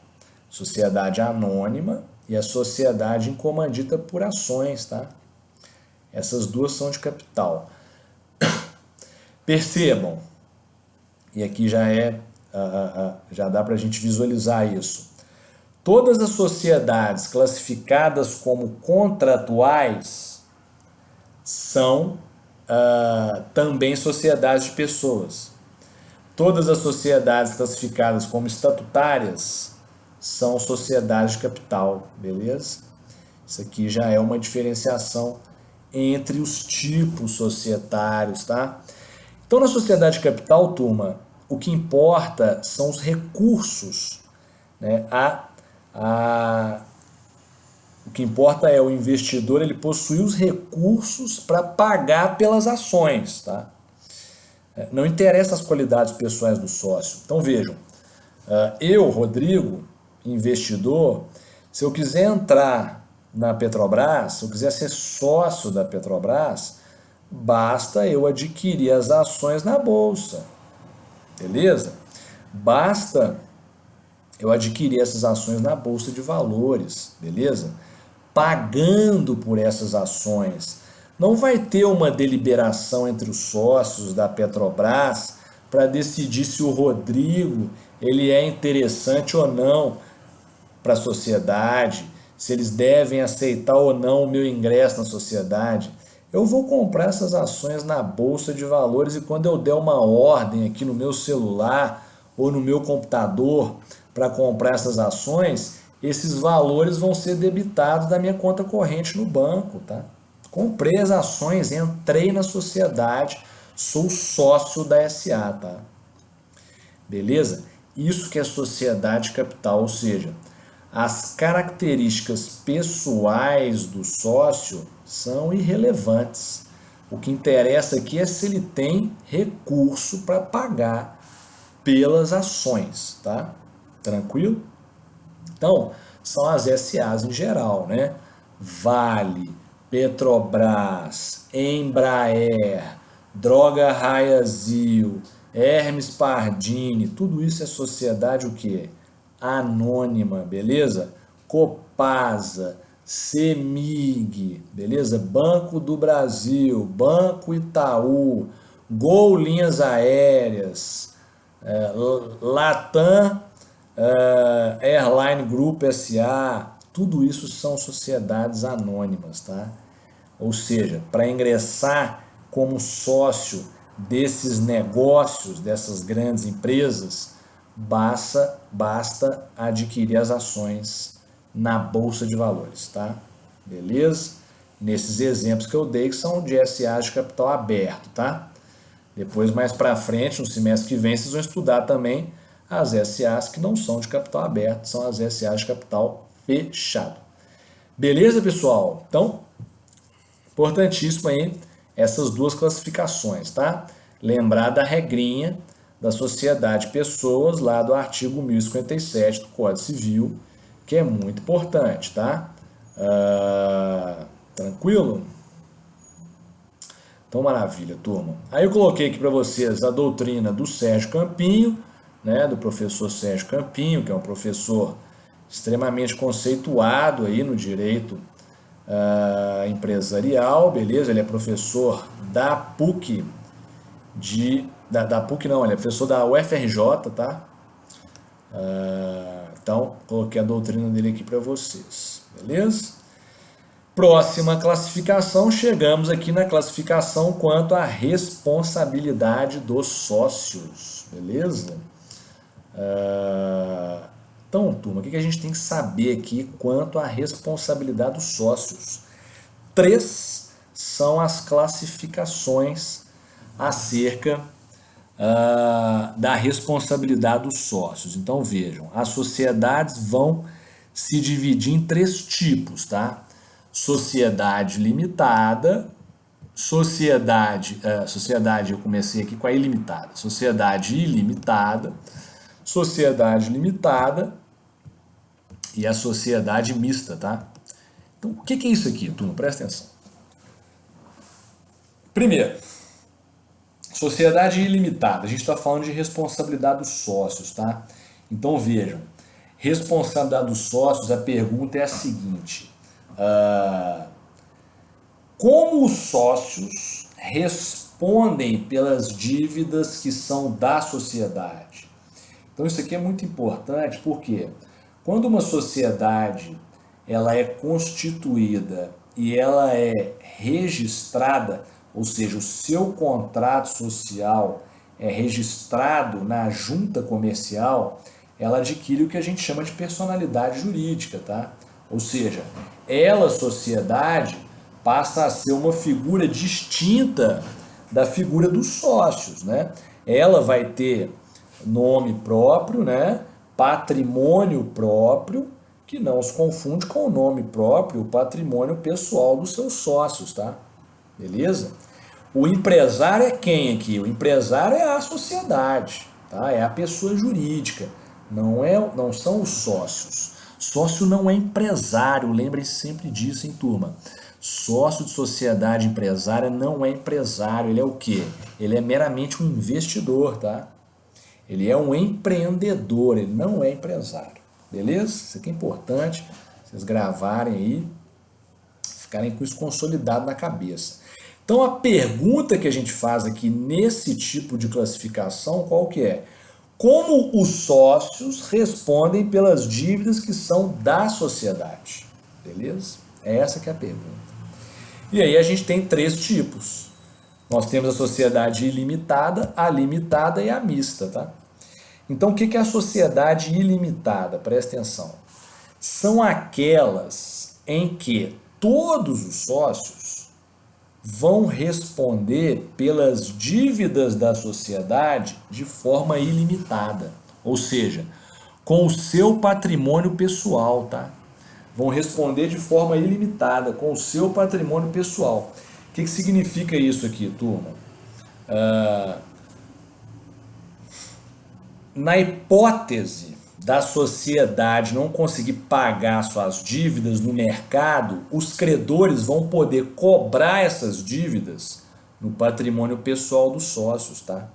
sociedade anônima e a sociedade incomandita por ações, tá? Essas duas são de capital. Percebam, e aqui já dá para a gente visualizar isso. Todas as sociedades classificadas como contratuais são também sociedades de pessoas. Todas as sociedades classificadas como estatutárias são sociedades de capital, beleza? Isso aqui já é uma diferenciação entre os tipos societários, tá? Então, na sociedade de capital, turma, o que importa são os recursos, né? O que importa é o investidor ele possuir os recursos para pagar pelas ações, tá? Não interessa as qualidades pessoais do sócio. Então vejam, eu, Rodrigo, investidor, se eu quiser entrar na Petrobras, se eu quiser ser sócio da Petrobras, basta eu adquirir as ações na bolsa, beleza? Basta eu adquirir essas ações na bolsa de valores, beleza? Pagando por essas ações. Não vai ter uma deliberação entre os sócios da Petrobras para decidir se o Rodrigo ele é interessante ou não para a sociedade, se eles devem aceitar ou não o meu ingresso na sociedade. Eu vou comprar essas ações na bolsa de valores e quando eu der uma ordem aqui no meu celular ou no meu computador para comprar essas ações, esses valores vão ser debitados da minha conta corrente no banco, tá? Comprei as ações, entrei na sociedade, sou sócio da SA, tá? Beleza? Isso que é sociedade de capital, ou seja, as características pessoais do sócio são irrelevantes. O que interessa aqui é se ele tem recurso para pagar pelas ações, tá? Tranquilo? Então, são as SAs em geral, né? Vale, Petrobras, Embraer, Droga Raia-Azul, Hermes Pardini, tudo isso é sociedade o quê? Anônima, beleza? Copasa, CEMIG, beleza? Banco do Brasil, Banco Itaú, Gol Linhas Aéreas, Latam Airline Group SA, tudo isso são sociedades anônimas, tá? Ou seja, para ingressar como sócio desses negócios, dessas grandes empresas, basta adquirir as ações na Bolsa de Valores, tá? Beleza? Nesses exemplos que eu dei, que são de SAs de capital aberto, tá? Depois, mais para frente, no semestre que vem, vocês vão estudar também as SAs que não são de capital aberto, são as SAs de capital fechado. Beleza, pessoal? Então, importantíssimo aí essas duas classificações, tá? Lembrar da regrinha da sociedade pessoas lá do artigo 1057 do Código Civil, que é muito importante, tá? Tranquilo? Então, maravilha, turma. Aí eu coloquei aqui para vocês a doutrina do Sérgio Campinho, né, do professor Sérgio Campinho, que é um professor extremamente conceituado aí no direito empresarial, beleza? Ele é professor da PUC, da PUC não, ele é professor da UFRJ, tá? Então, coloquei a doutrina dele aqui para vocês, beleza? Próxima classificação, chegamos aqui na classificação quanto à responsabilidade dos sócios, beleza? Então, turma, o que a gente tem que saber aqui quanto à responsabilidade dos sócios? 3 são as classificações acerca da responsabilidade dos sócios. Então, vejam, as sociedades vão se dividir em 3 tipos, tá? Sociedade limitada, sociedade, eu comecei aqui com a ilimitada, sociedade ilimitada, sociedade limitada e a sociedade mista, tá? Então, o que é isso aqui, turma? Presta atenção. Primeiro, sociedade ilimitada. A gente está falando de responsabilidade dos sócios, tá? Então, vejam, responsabilidade dos sócios, a pergunta é a seguinte: como os sócios respondem pelas dívidas que são da sociedade? Então isso aqui é muito importante porque quando uma sociedade ela é constituída e ela é registrada, ou seja, o seu contrato social é registrado na junta comercial, ela adquire o que a gente chama de personalidade jurídica, tá? Ou seja, ela, sociedade, passa a ser uma figura distinta da figura dos sócios, né? Ela vai ter nome próprio, né? Patrimônio próprio, que não se confunde com o nome próprio, o patrimônio pessoal dos seus sócios, tá? Beleza? O empresário é quem aqui? O empresário é a sociedade, tá? É a pessoa jurídica, não são os sócios. Sócio não é empresário, lembrem-se sempre disso, hein, turma? Sócio de sociedade empresária não é empresário, ele é o quê? Ele é meramente um investidor, tá? Ele é um empreendedor, ele não é empresário, beleza? Isso aqui é importante, vocês gravarem aí, ficarem com isso consolidado na cabeça. Então a pergunta que a gente faz aqui nesse tipo de classificação, qual que é? Como os sócios respondem pelas dívidas que são da sociedade? Beleza? É essa que é a pergunta. E aí a gente tem 3 tipos. Nós temos a sociedade ilimitada, a limitada e a mista, tá? Então o que é a sociedade ilimitada? Presta atenção. São aquelas em que todos os sócios vão responder pelas dívidas da sociedade de forma ilimitada, ou seja, com o seu patrimônio pessoal, tá? Vão responder de forma ilimitada, com o seu patrimônio pessoal. O que significa isso aqui, turma? Na hipótese da sociedade não conseguir pagar suas dívidas no mercado, os credores vão poder cobrar essas dívidas no patrimônio pessoal dos sócios, tá?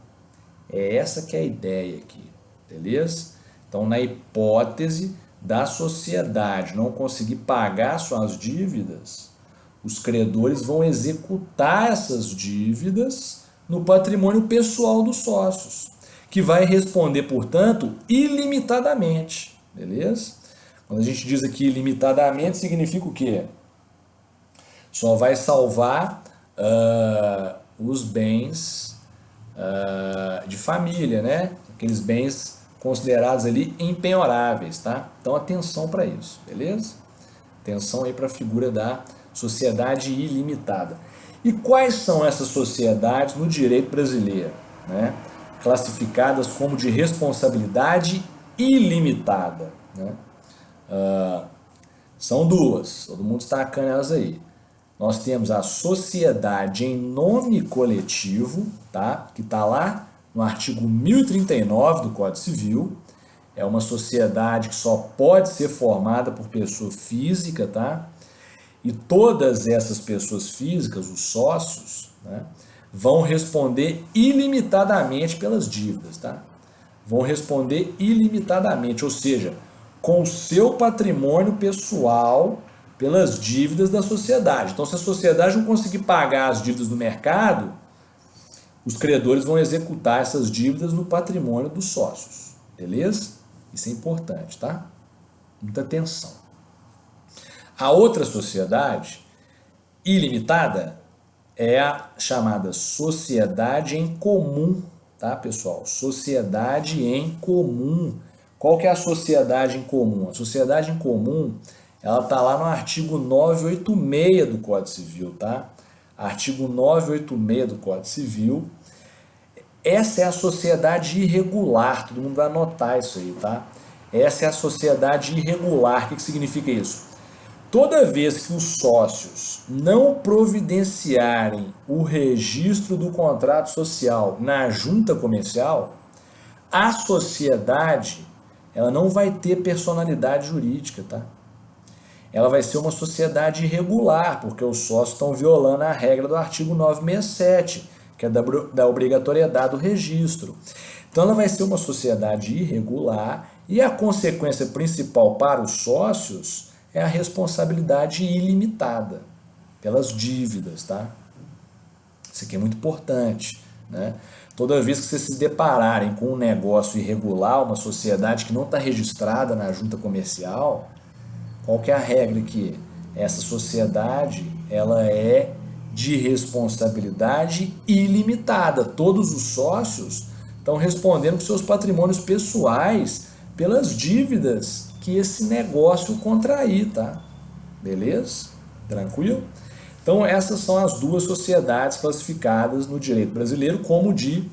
É essa que é a ideia aqui, beleza? Então, na hipótese da sociedade não conseguir pagar suas dívidas, os credores vão executar essas dívidas no patrimônio pessoal dos sócios, que vai responder, portanto, ilimitadamente, beleza? Quando a gente diz aqui ilimitadamente, significa o quê? Só vai salvar os bens de família, né? Aqueles bens considerados ali empenhoráveis, tá? Então atenção para isso, beleza? Atenção aí para a figura da sociedade ilimitada. E quais são essas sociedades no direito brasileiro, né? Classificadas como de responsabilidade ilimitada, né? São duas, todo mundo destacando elas aí. Nós temos a sociedade em nome coletivo, tá? Que está lá no artigo 1039 do Código Civil. É uma sociedade que só pode ser formada por pessoa física, tá? E todas essas pessoas físicas, os sócios, né, vão responder ilimitadamente pelas dívidas, tá? Vão responder ilimitadamente, ou seja, com o seu patrimônio pessoal pelas dívidas da sociedade. Então, se a sociedade não conseguir pagar as dívidas do mercado, os credores vão executar essas dívidas no patrimônio dos sócios, beleza? Isso é importante, tá? Muita atenção. A outra sociedade ilimitada é a chamada sociedade em comum, tá, pessoal? Sociedade em comum. Qual que é a sociedade em comum? A sociedade em comum, ela tá lá no artigo 986 do Código Civil, tá? Artigo 986 do Código Civil. Essa é a sociedade irregular, todo mundo vai anotar isso aí, tá? Essa é a sociedade irregular. O que significa isso? Toda vez que os sócios não providenciarem o registro do contrato social na junta comercial, a sociedade ela não vai ter personalidade jurídica, tá? Ela vai ser uma sociedade irregular, porque os sócios estão violando a regra do artigo 967, que é da obrigatoriedade do registro. Então ela vai ser uma sociedade irregular e a consequência principal para os sócios é a responsabilidade ilimitada pelas dívidas, tá? Isso aqui é muito importante, né? Toda vez que vocês se depararem com um negócio irregular, uma sociedade que não está registrada na junta comercial, qual que é a regra aqui? Essa sociedade, ela é de responsabilidade ilimitada. Todos os sócios estão respondendo por seus patrimônios pessoais pelas dívidas que esse negócio contrair, tá? Beleza? Tranquilo? Então essas são as duas sociedades classificadas no direito brasileiro como de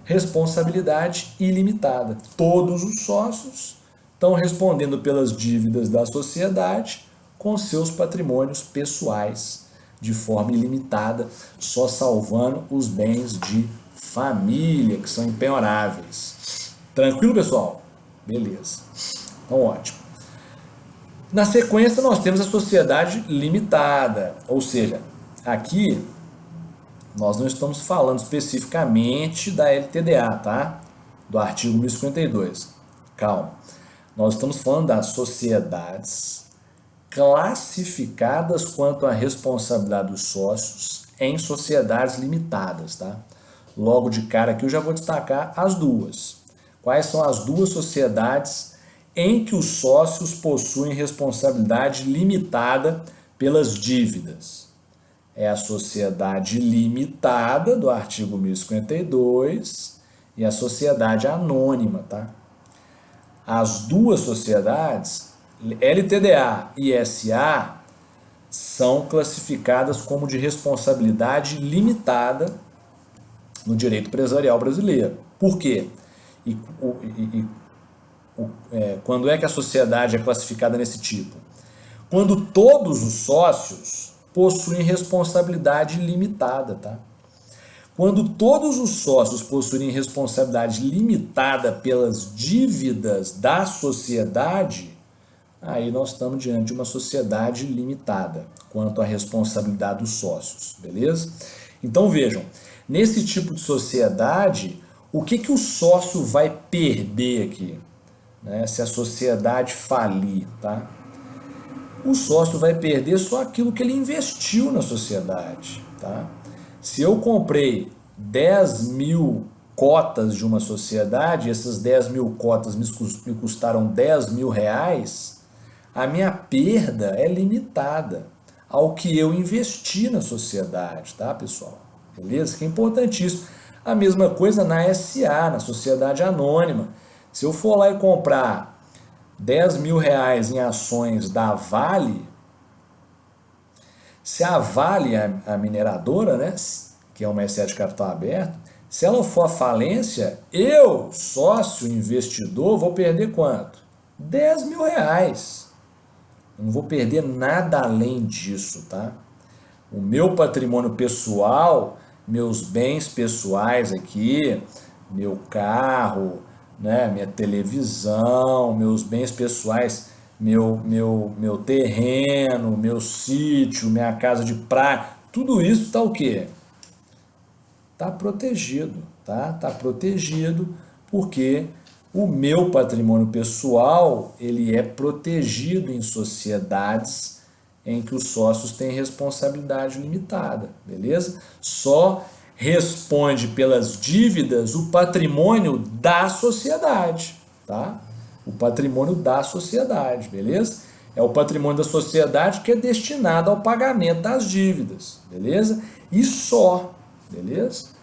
responsabilidade ilimitada. Todos os sócios estão respondendo pelas dívidas da sociedade com seus patrimônios pessoais de forma ilimitada, só salvando os bens de família, que são impenhoráveis. Tranquilo, pessoal? Beleza. Então, ótimo. Na sequência, nós temos a sociedade limitada, ou seja, aqui nós não estamos falando especificamente da LTDA, tá? Do artigo 1052. Calma. Nós estamos falando das sociedades classificadas quanto à responsabilidade dos sócios em sociedades limitadas, tá? Logo de cara aqui eu já vou destacar as duas. Quais são as duas sociedades em que os sócios possuem responsabilidade limitada pelas dívidas? É a sociedade limitada do artigo 1052 e a sociedade anônima, tá? As duas sociedades, LTDA e SA, são classificadas como de responsabilidade limitada no direito empresarial brasileiro. Por quê? Quando é que a sociedade é classificada nesse tipo? Quando todos os sócios possuem responsabilidade limitada, tá? Quando todos os sócios possuem responsabilidade limitada pelas dívidas da sociedade, aí nós estamos diante de uma sociedade limitada quanto à responsabilidade dos sócios, beleza? Então vejam, nesse tipo de sociedade, o que o sócio vai perder aqui, né, se a sociedade falir, tá? O sócio vai perder só aquilo que ele investiu na sociedade, tá? Se eu comprei 10 mil cotas de uma sociedade, essas 10 mil cotas me custaram 10 mil reais, a minha perda é limitada ao que eu investi na sociedade, tá, pessoal? Beleza? Que é importantíssimo. A mesma coisa na SA, na sociedade anônima. Se eu for lá e comprar 10 mil reais em ações da Vale, se a Vale, a mineradora, né, que é uma SA de capital aberto, se ela for à falência, eu, sócio, investidor, vou perder quanto? 10 mil reais. Eu não vou perder nada além disso, tá? O meu patrimônio pessoal, meus bens pessoais aqui, meu carro, né, minha televisão, meus bens pessoais, meu terreno, meu sítio, minha casa de praia, tudo isso está o quê? Está protegido, tá? Está protegido porque o meu patrimônio pessoal, ele é protegido em sociedades em que os sócios têm responsabilidade limitada, beleza? Só responde pelas dívidas o patrimônio da sociedade, tá? O patrimônio da sociedade, beleza? É o patrimônio da sociedade que é destinado ao pagamento das dívidas, beleza? E só, beleza?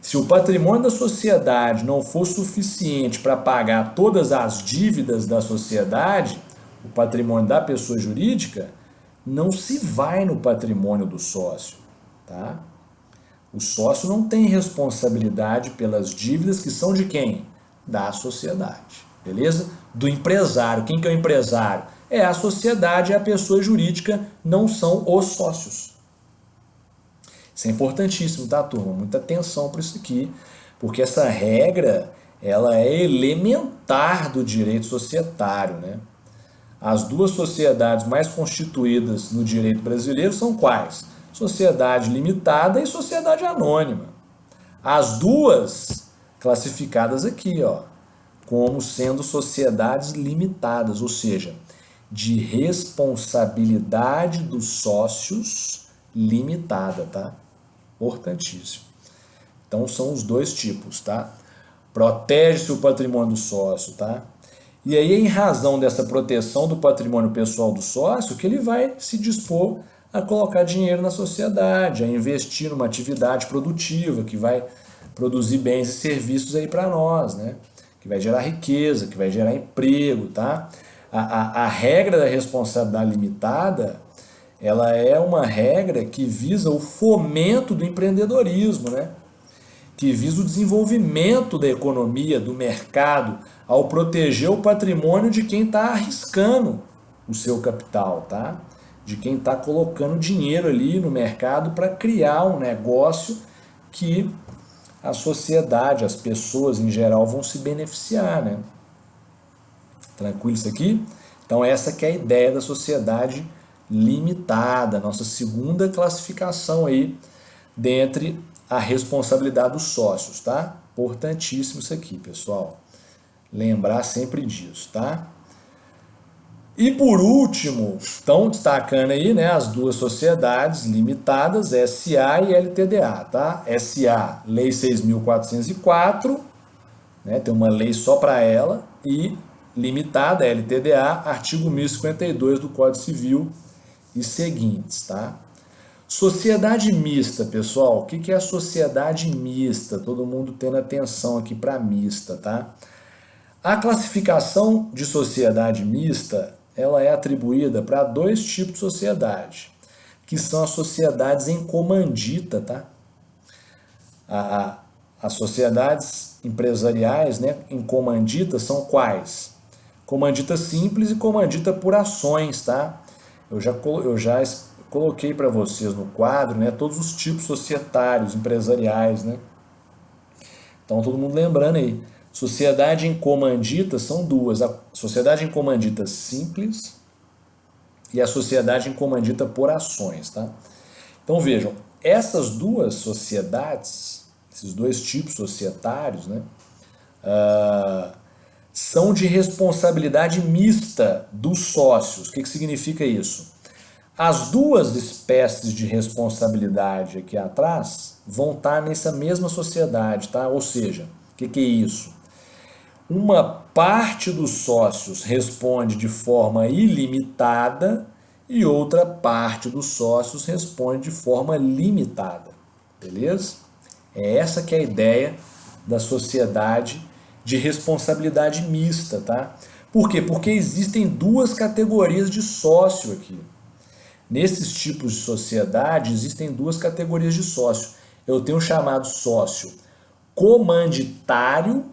Se o patrimônio da sociedade não for suficiente para pagar todas as dívidas da sociedade, o patrimônio da pessoa jurídica não se vai no patrimônio do sócio, tá? O sócio não tem responsabilidade pelas dívidas que são de quem? Da sociedade, beleza? Do empresário. Quem que é o empresário? É a sociedade e a pessoa jurídica, não são os sócios. Isso é importantíssimo, tá, turma? Muita atenção para isso aqui, porque essa regra, ela é elementar do direito societário, né? As duas sociedades mais constituídas no direito brasileiro são quais? Sociedade limitada e sociedade anônima. As duas classificadas aqui, ó, como sendo sociedades limitadas, ou seja, de responsabilidade dos sócios limitada, tá? Importantíssimo. Então são os dois tipos, tá? Protege-se o patrimônio do sócio, tá? E aí, em razão dessa proteção do patrimônio pessoal do sócio, que ele vai se dispor a colocar dinheiro na sociedade, a investir numa atividade produtiva que vai produzir bens e serviços aí para nós, né? Que vai gerar riqueza, que vai gerar emprego, tá? A regra da responsabilidade limitada, ela é uma regra que visa o fomento do empreendedorismo, né? Que visa o desenvolvimento da economia, do mercado, ao proteger o patrimônio de quem está arriscando o seu capital, tá? De quem está colocando dinheiro ali no mercado para criar um negócio que a sociedade, as pessoas em geral vão se beneficiar, né? Tranquilo isso aqui? Então essa que é a ideia da sociedade limitada, nossa segunda classificação aí dentre a responsabilidade dos sócios, tá? Importantíssimo isso aqui, pessoal. Lembrar sempre disso, tá? E por último, estão destacando aí, né, as duas sociedades limitadas, SA e LTDA, tá? SA, Lei 6.404, né, tem uma lei só para ela, e limitada, LTDA, artigo 1052 do Código Civil e seguintes, tá? Sociedade mista, pessoal, o que é a sociedade mista? Todo mundo tendo atenção aqui para mista, tá? A classificação de sociedade mista, ela é atribuída para dois tipos de sociedade, que são as sociedades em comandita, tá? As sociedades empresariais, né, em comandita são quais? Comandita simples e comandita por ações, tá? Eu já coloquei para vocês no quadro, né, todos os tipos societários, empresariais, né? Então todo mundo lembrando aí. Sociedade em comandita são duas, a sociedade em comandita simples e a sociedade em comandita por ações, tá? Então vejam, essas duas sociedades, esses dois tipos societários, né, são de responsabilidade mista dos sócios. O que significa isso? As duas espécies de responsabilidade aqui atrás vão estar nessa mesma sociedade, tá? Ou seja, o que é isso? Uma parte dos sócios responde de forma ilimitada e outra parte dos sócios responde de forma limitada, beleza? É essa que é a ideia da sociedade de responsabilidade mista, tá? Por quê? Porque existem duas categorias de sócio aqui. Nesses tipos de sociedade existem duas categorias de sócio. Eu tenho o chamado sócio comanditário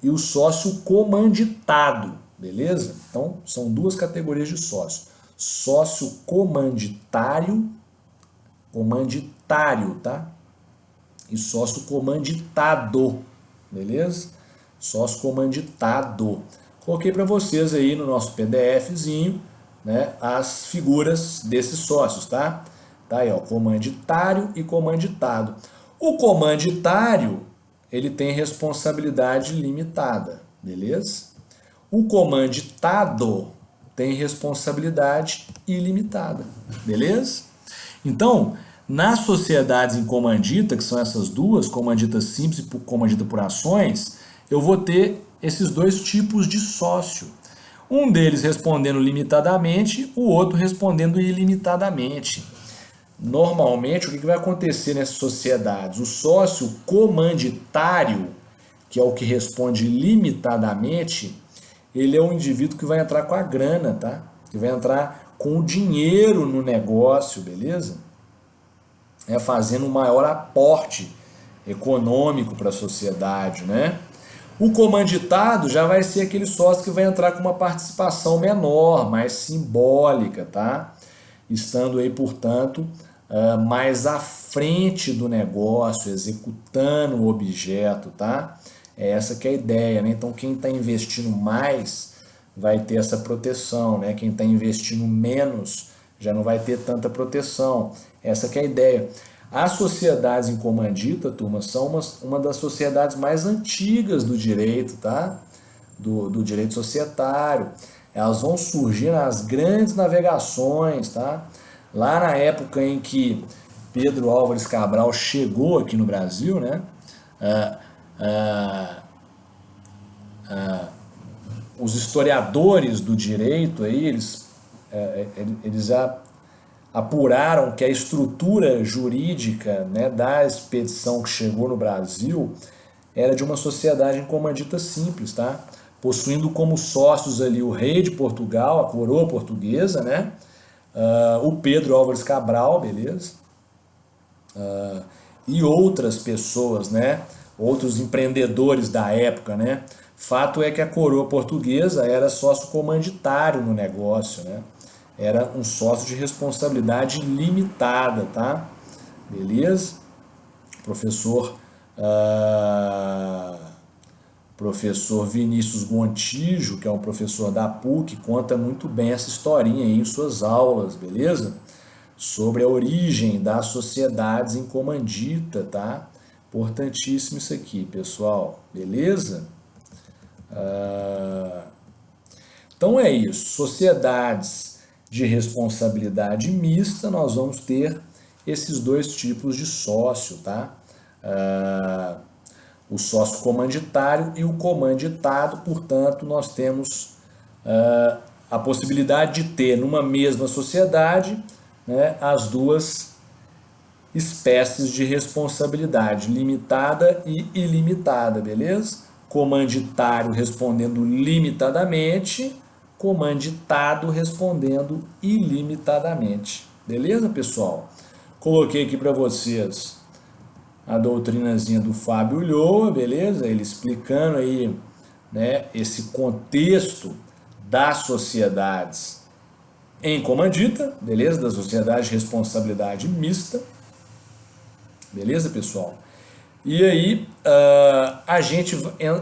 e o sócio comanditado, beleza? Então, são duas categorias de sócio. Sócio comanditário, tá? E sócio comanditado, beleza? Sócio comanditado. Coloquei para vocês aí no nosso PDFzinho, né, as figuras desses sócios, tá? Tá aí, ó, comanditário e comanditado. O comanditário, ele tem responsabilidade limitada, beleza? O comanditado tem responsabilidade ilimitada, beleza? Então, nas sociedades em comandita, que são essas duas, comandita simples e comandita por ações, eu vou ter esses dois tipos de sócio. Um deles respondendo limitadamente, o outro respondendo ilimitadamente. Normalmente, o que vai acontecer nessas sociedades? O sócio comanditário, que é o que responde limitadamente, ele é um indivíduo que vai entrar com a grana, tá? Que vai entrar com o dinheiro no negócio, beleza? Fazendo um maior aporte econômico para a sociedade, né? O comanditado já vai ser aquele sócio que vai entrar com uma participação menor, mais simbólica, tá? Estando aí, portanto, mais à frente do negócio, executando o objeto, tá? É essa que é a ideia, né? Então, quem está investindo mais vai ter essa proteção, né? Quem está investindo menos já não vai ter tanta proteção. Essa que é a ideia. As sociedades em comandita, turma, são uma das sociedades mais antigas do direito, tá? Do direito societário. Elas vão surgir nas grandes navegações, tá? Lá na época em que Pedro Álvares Cabral chegou aqui no Brasil, né? Os historiadores do direito aí, eles já apuraram que a estrutura jurídica, né, da expedição que chegou no Brasil era de uma sociedade em comandita simples, tá? Possuindo como sócios ali o rei de Portugal, a coroa portuguesa, né? O Pedro Álvares Cabral, beleza? E outras pessoas, né? Outros empreendedores da época, né? Fato é que a coroa portuguesa era sócio comanditário no negócio, né? Era um sócio de responsabilidade limitada, tá? Beleza? Professor Vinícius Gontijo, que é um professor da PUC, conta muito bem essa historinha aí em suas aulas, beleza? Sobre a origem das sociedades em comandita, tá? Importantíssimo isso aqui, pessoal, beleza? Então é isso, sociedades de responsabilidade mista, nós vamos ter esses dois tipos de sócio, tá? O sócio comanditário e o comanditado, portanto, nós temos a possibilidade de ter numa mesma sociedade, né, as duas espécies de responsabilidade, limitada e ilimitada, beleza? Comanditário respondendo limitadamente, comanditado respondendo ilimitadamente. Beleza, pessoal? Coloquei aqui para vocês a doutrinazinha do Fábio Ulloa, beleza? Ele explicando aí, né, esse contexto das sociedades em comandita, beleza? Da sociedade de responsabilidade mista. Beleza, pessoal? E aí, a gente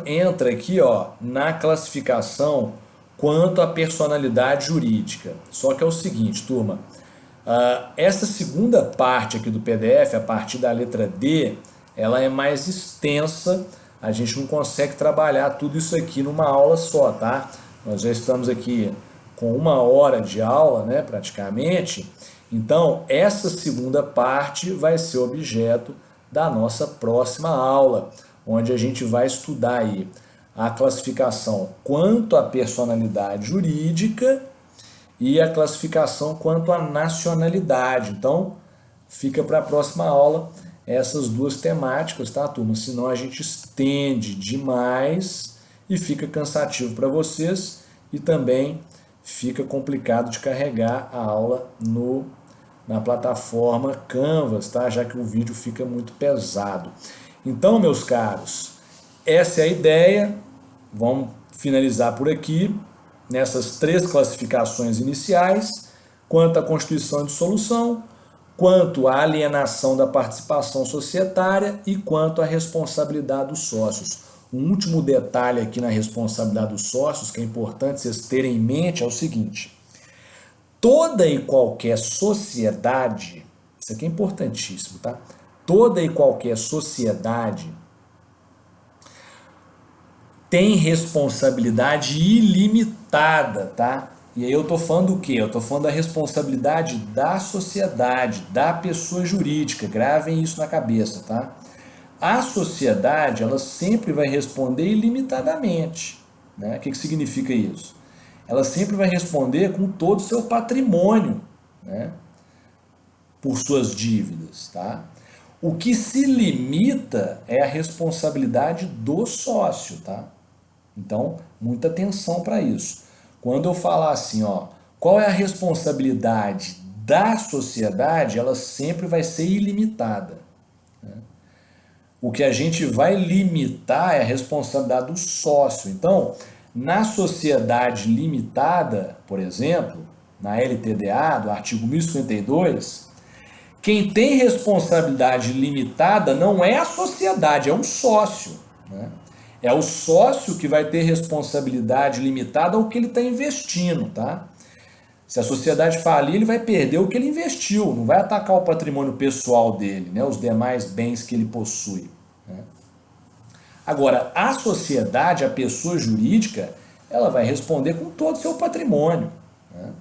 entra aqui, ó, na classificação quanto à personalidade jurídica. Só que é o seguinte, turma, essa segunda parte aqui do PDF, a partir da letra D, ela é mais extensa, a gente não consegue trabalhar tudo isso aqui numa aula só, tá? Nós já estamos aqui com 1 hora de aula, né, praticamente. Então, essa segunda parte vai ser objeto da nossa próxima aula, onde a gente vai estudar aí a classificação quanto à personalidade jurídica e a classificação quanto à nacionalidade. Então, fica para a próxima aula essas duas temáticas, tá, turma? Senão a gente estende demais e fica cansativo para vocês e também fica complicado de carregar a aula na plataforma Canvas, tá? Já que o vídeo fica muito pesado. Então, meus caros, essa é a ideia. Vamos finalizar por aqui, nessas 3 classificações iniciais, quanto à constituição de solução, quanto à alienação da participação societária e quanto à responsabilidade dos sócios. Um último detalhe aqui na responsabilidade dos sócios, que é importante vocês terem em mente, é o seguinte: toda e qualquer sociedade, isso aqui é importantíssimo, tá? Toda e qualquer sociedade tem responsabilidade ilimitada, tá? E aí eu tô falando do quê? Eu tô falando da responsabilidade da sociedade, da pessoa jurídica. Gravem isso na cabeça, tá? A sociedade, ela sempre vai responder ilimitadamente, né? O que significa isso? Ela sempre vai responder com todo o seu patrimônio, né? Por suas dívidas, tá? O que se limita é a responsabilidade do sócio, tá? Então, muita atenção para isso. Quando eu falar assim, ó, qual é a responsabilidade da sociedade, ela sempre vai ser ilimitada, né? O que a gente vai limitar é a responsabilidade do sócio. Então, na sociedade limitada, por exemplo, na LTDA, do artigo 1052, quem tem responsabilidade limitada não é a sociedade, é o sócio, né? É o sócio que vai ter responsabilidade limitada ao que ele está investindo, tá? Se a sociedade falir, ele vai perder o que ele investiu, não vai atacar o patrimônio pessoal dele, né? Os demais bens que ele possui, né? Agora, a sociedade, a pessoa jurídica, ela vai responder com todo o seu patrimônio, né?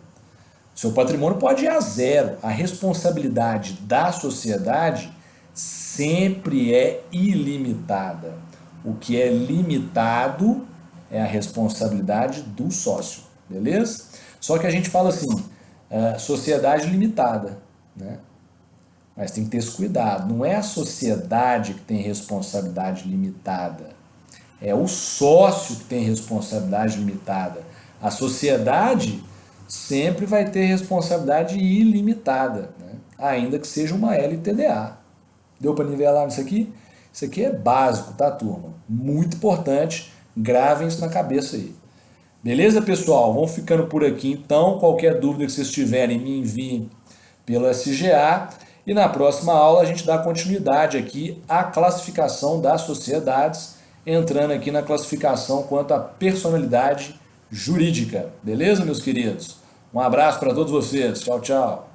Seu patrimônio pode ir a zero. A responsabilidade da sociedade sempre é ilimitada. O que é limitado é a responsabilidade do sócio, beleza? Só que a gente fala assim, sociedade limitada, né? Mas tem que ter esse cuidado. Não é a sociedade que tem responsabilidade limitada. É o sócio que tem responsabilidade limitada. A sociedade sempre vai ter responsabilidade ilimitada, né? Ainda que seja uma LTDA. Deu para nivelar isso aqui? Isso aqui é básico, tá, turma? Muito importante. Gravem isso na cabeça aí. Beleza, pessoal? Vamos ficando por aqui, então. Qualquer dúvida que vocês tiverem, me enviem pelo SGA. E na próxima aula a gente dá continuidade aqui à classificação das sociedades, entrando aqui na classificação quanto à personalidade jurídica. Beleza, meus queridos? Um abraço para todos vocês. Tchau, tchau.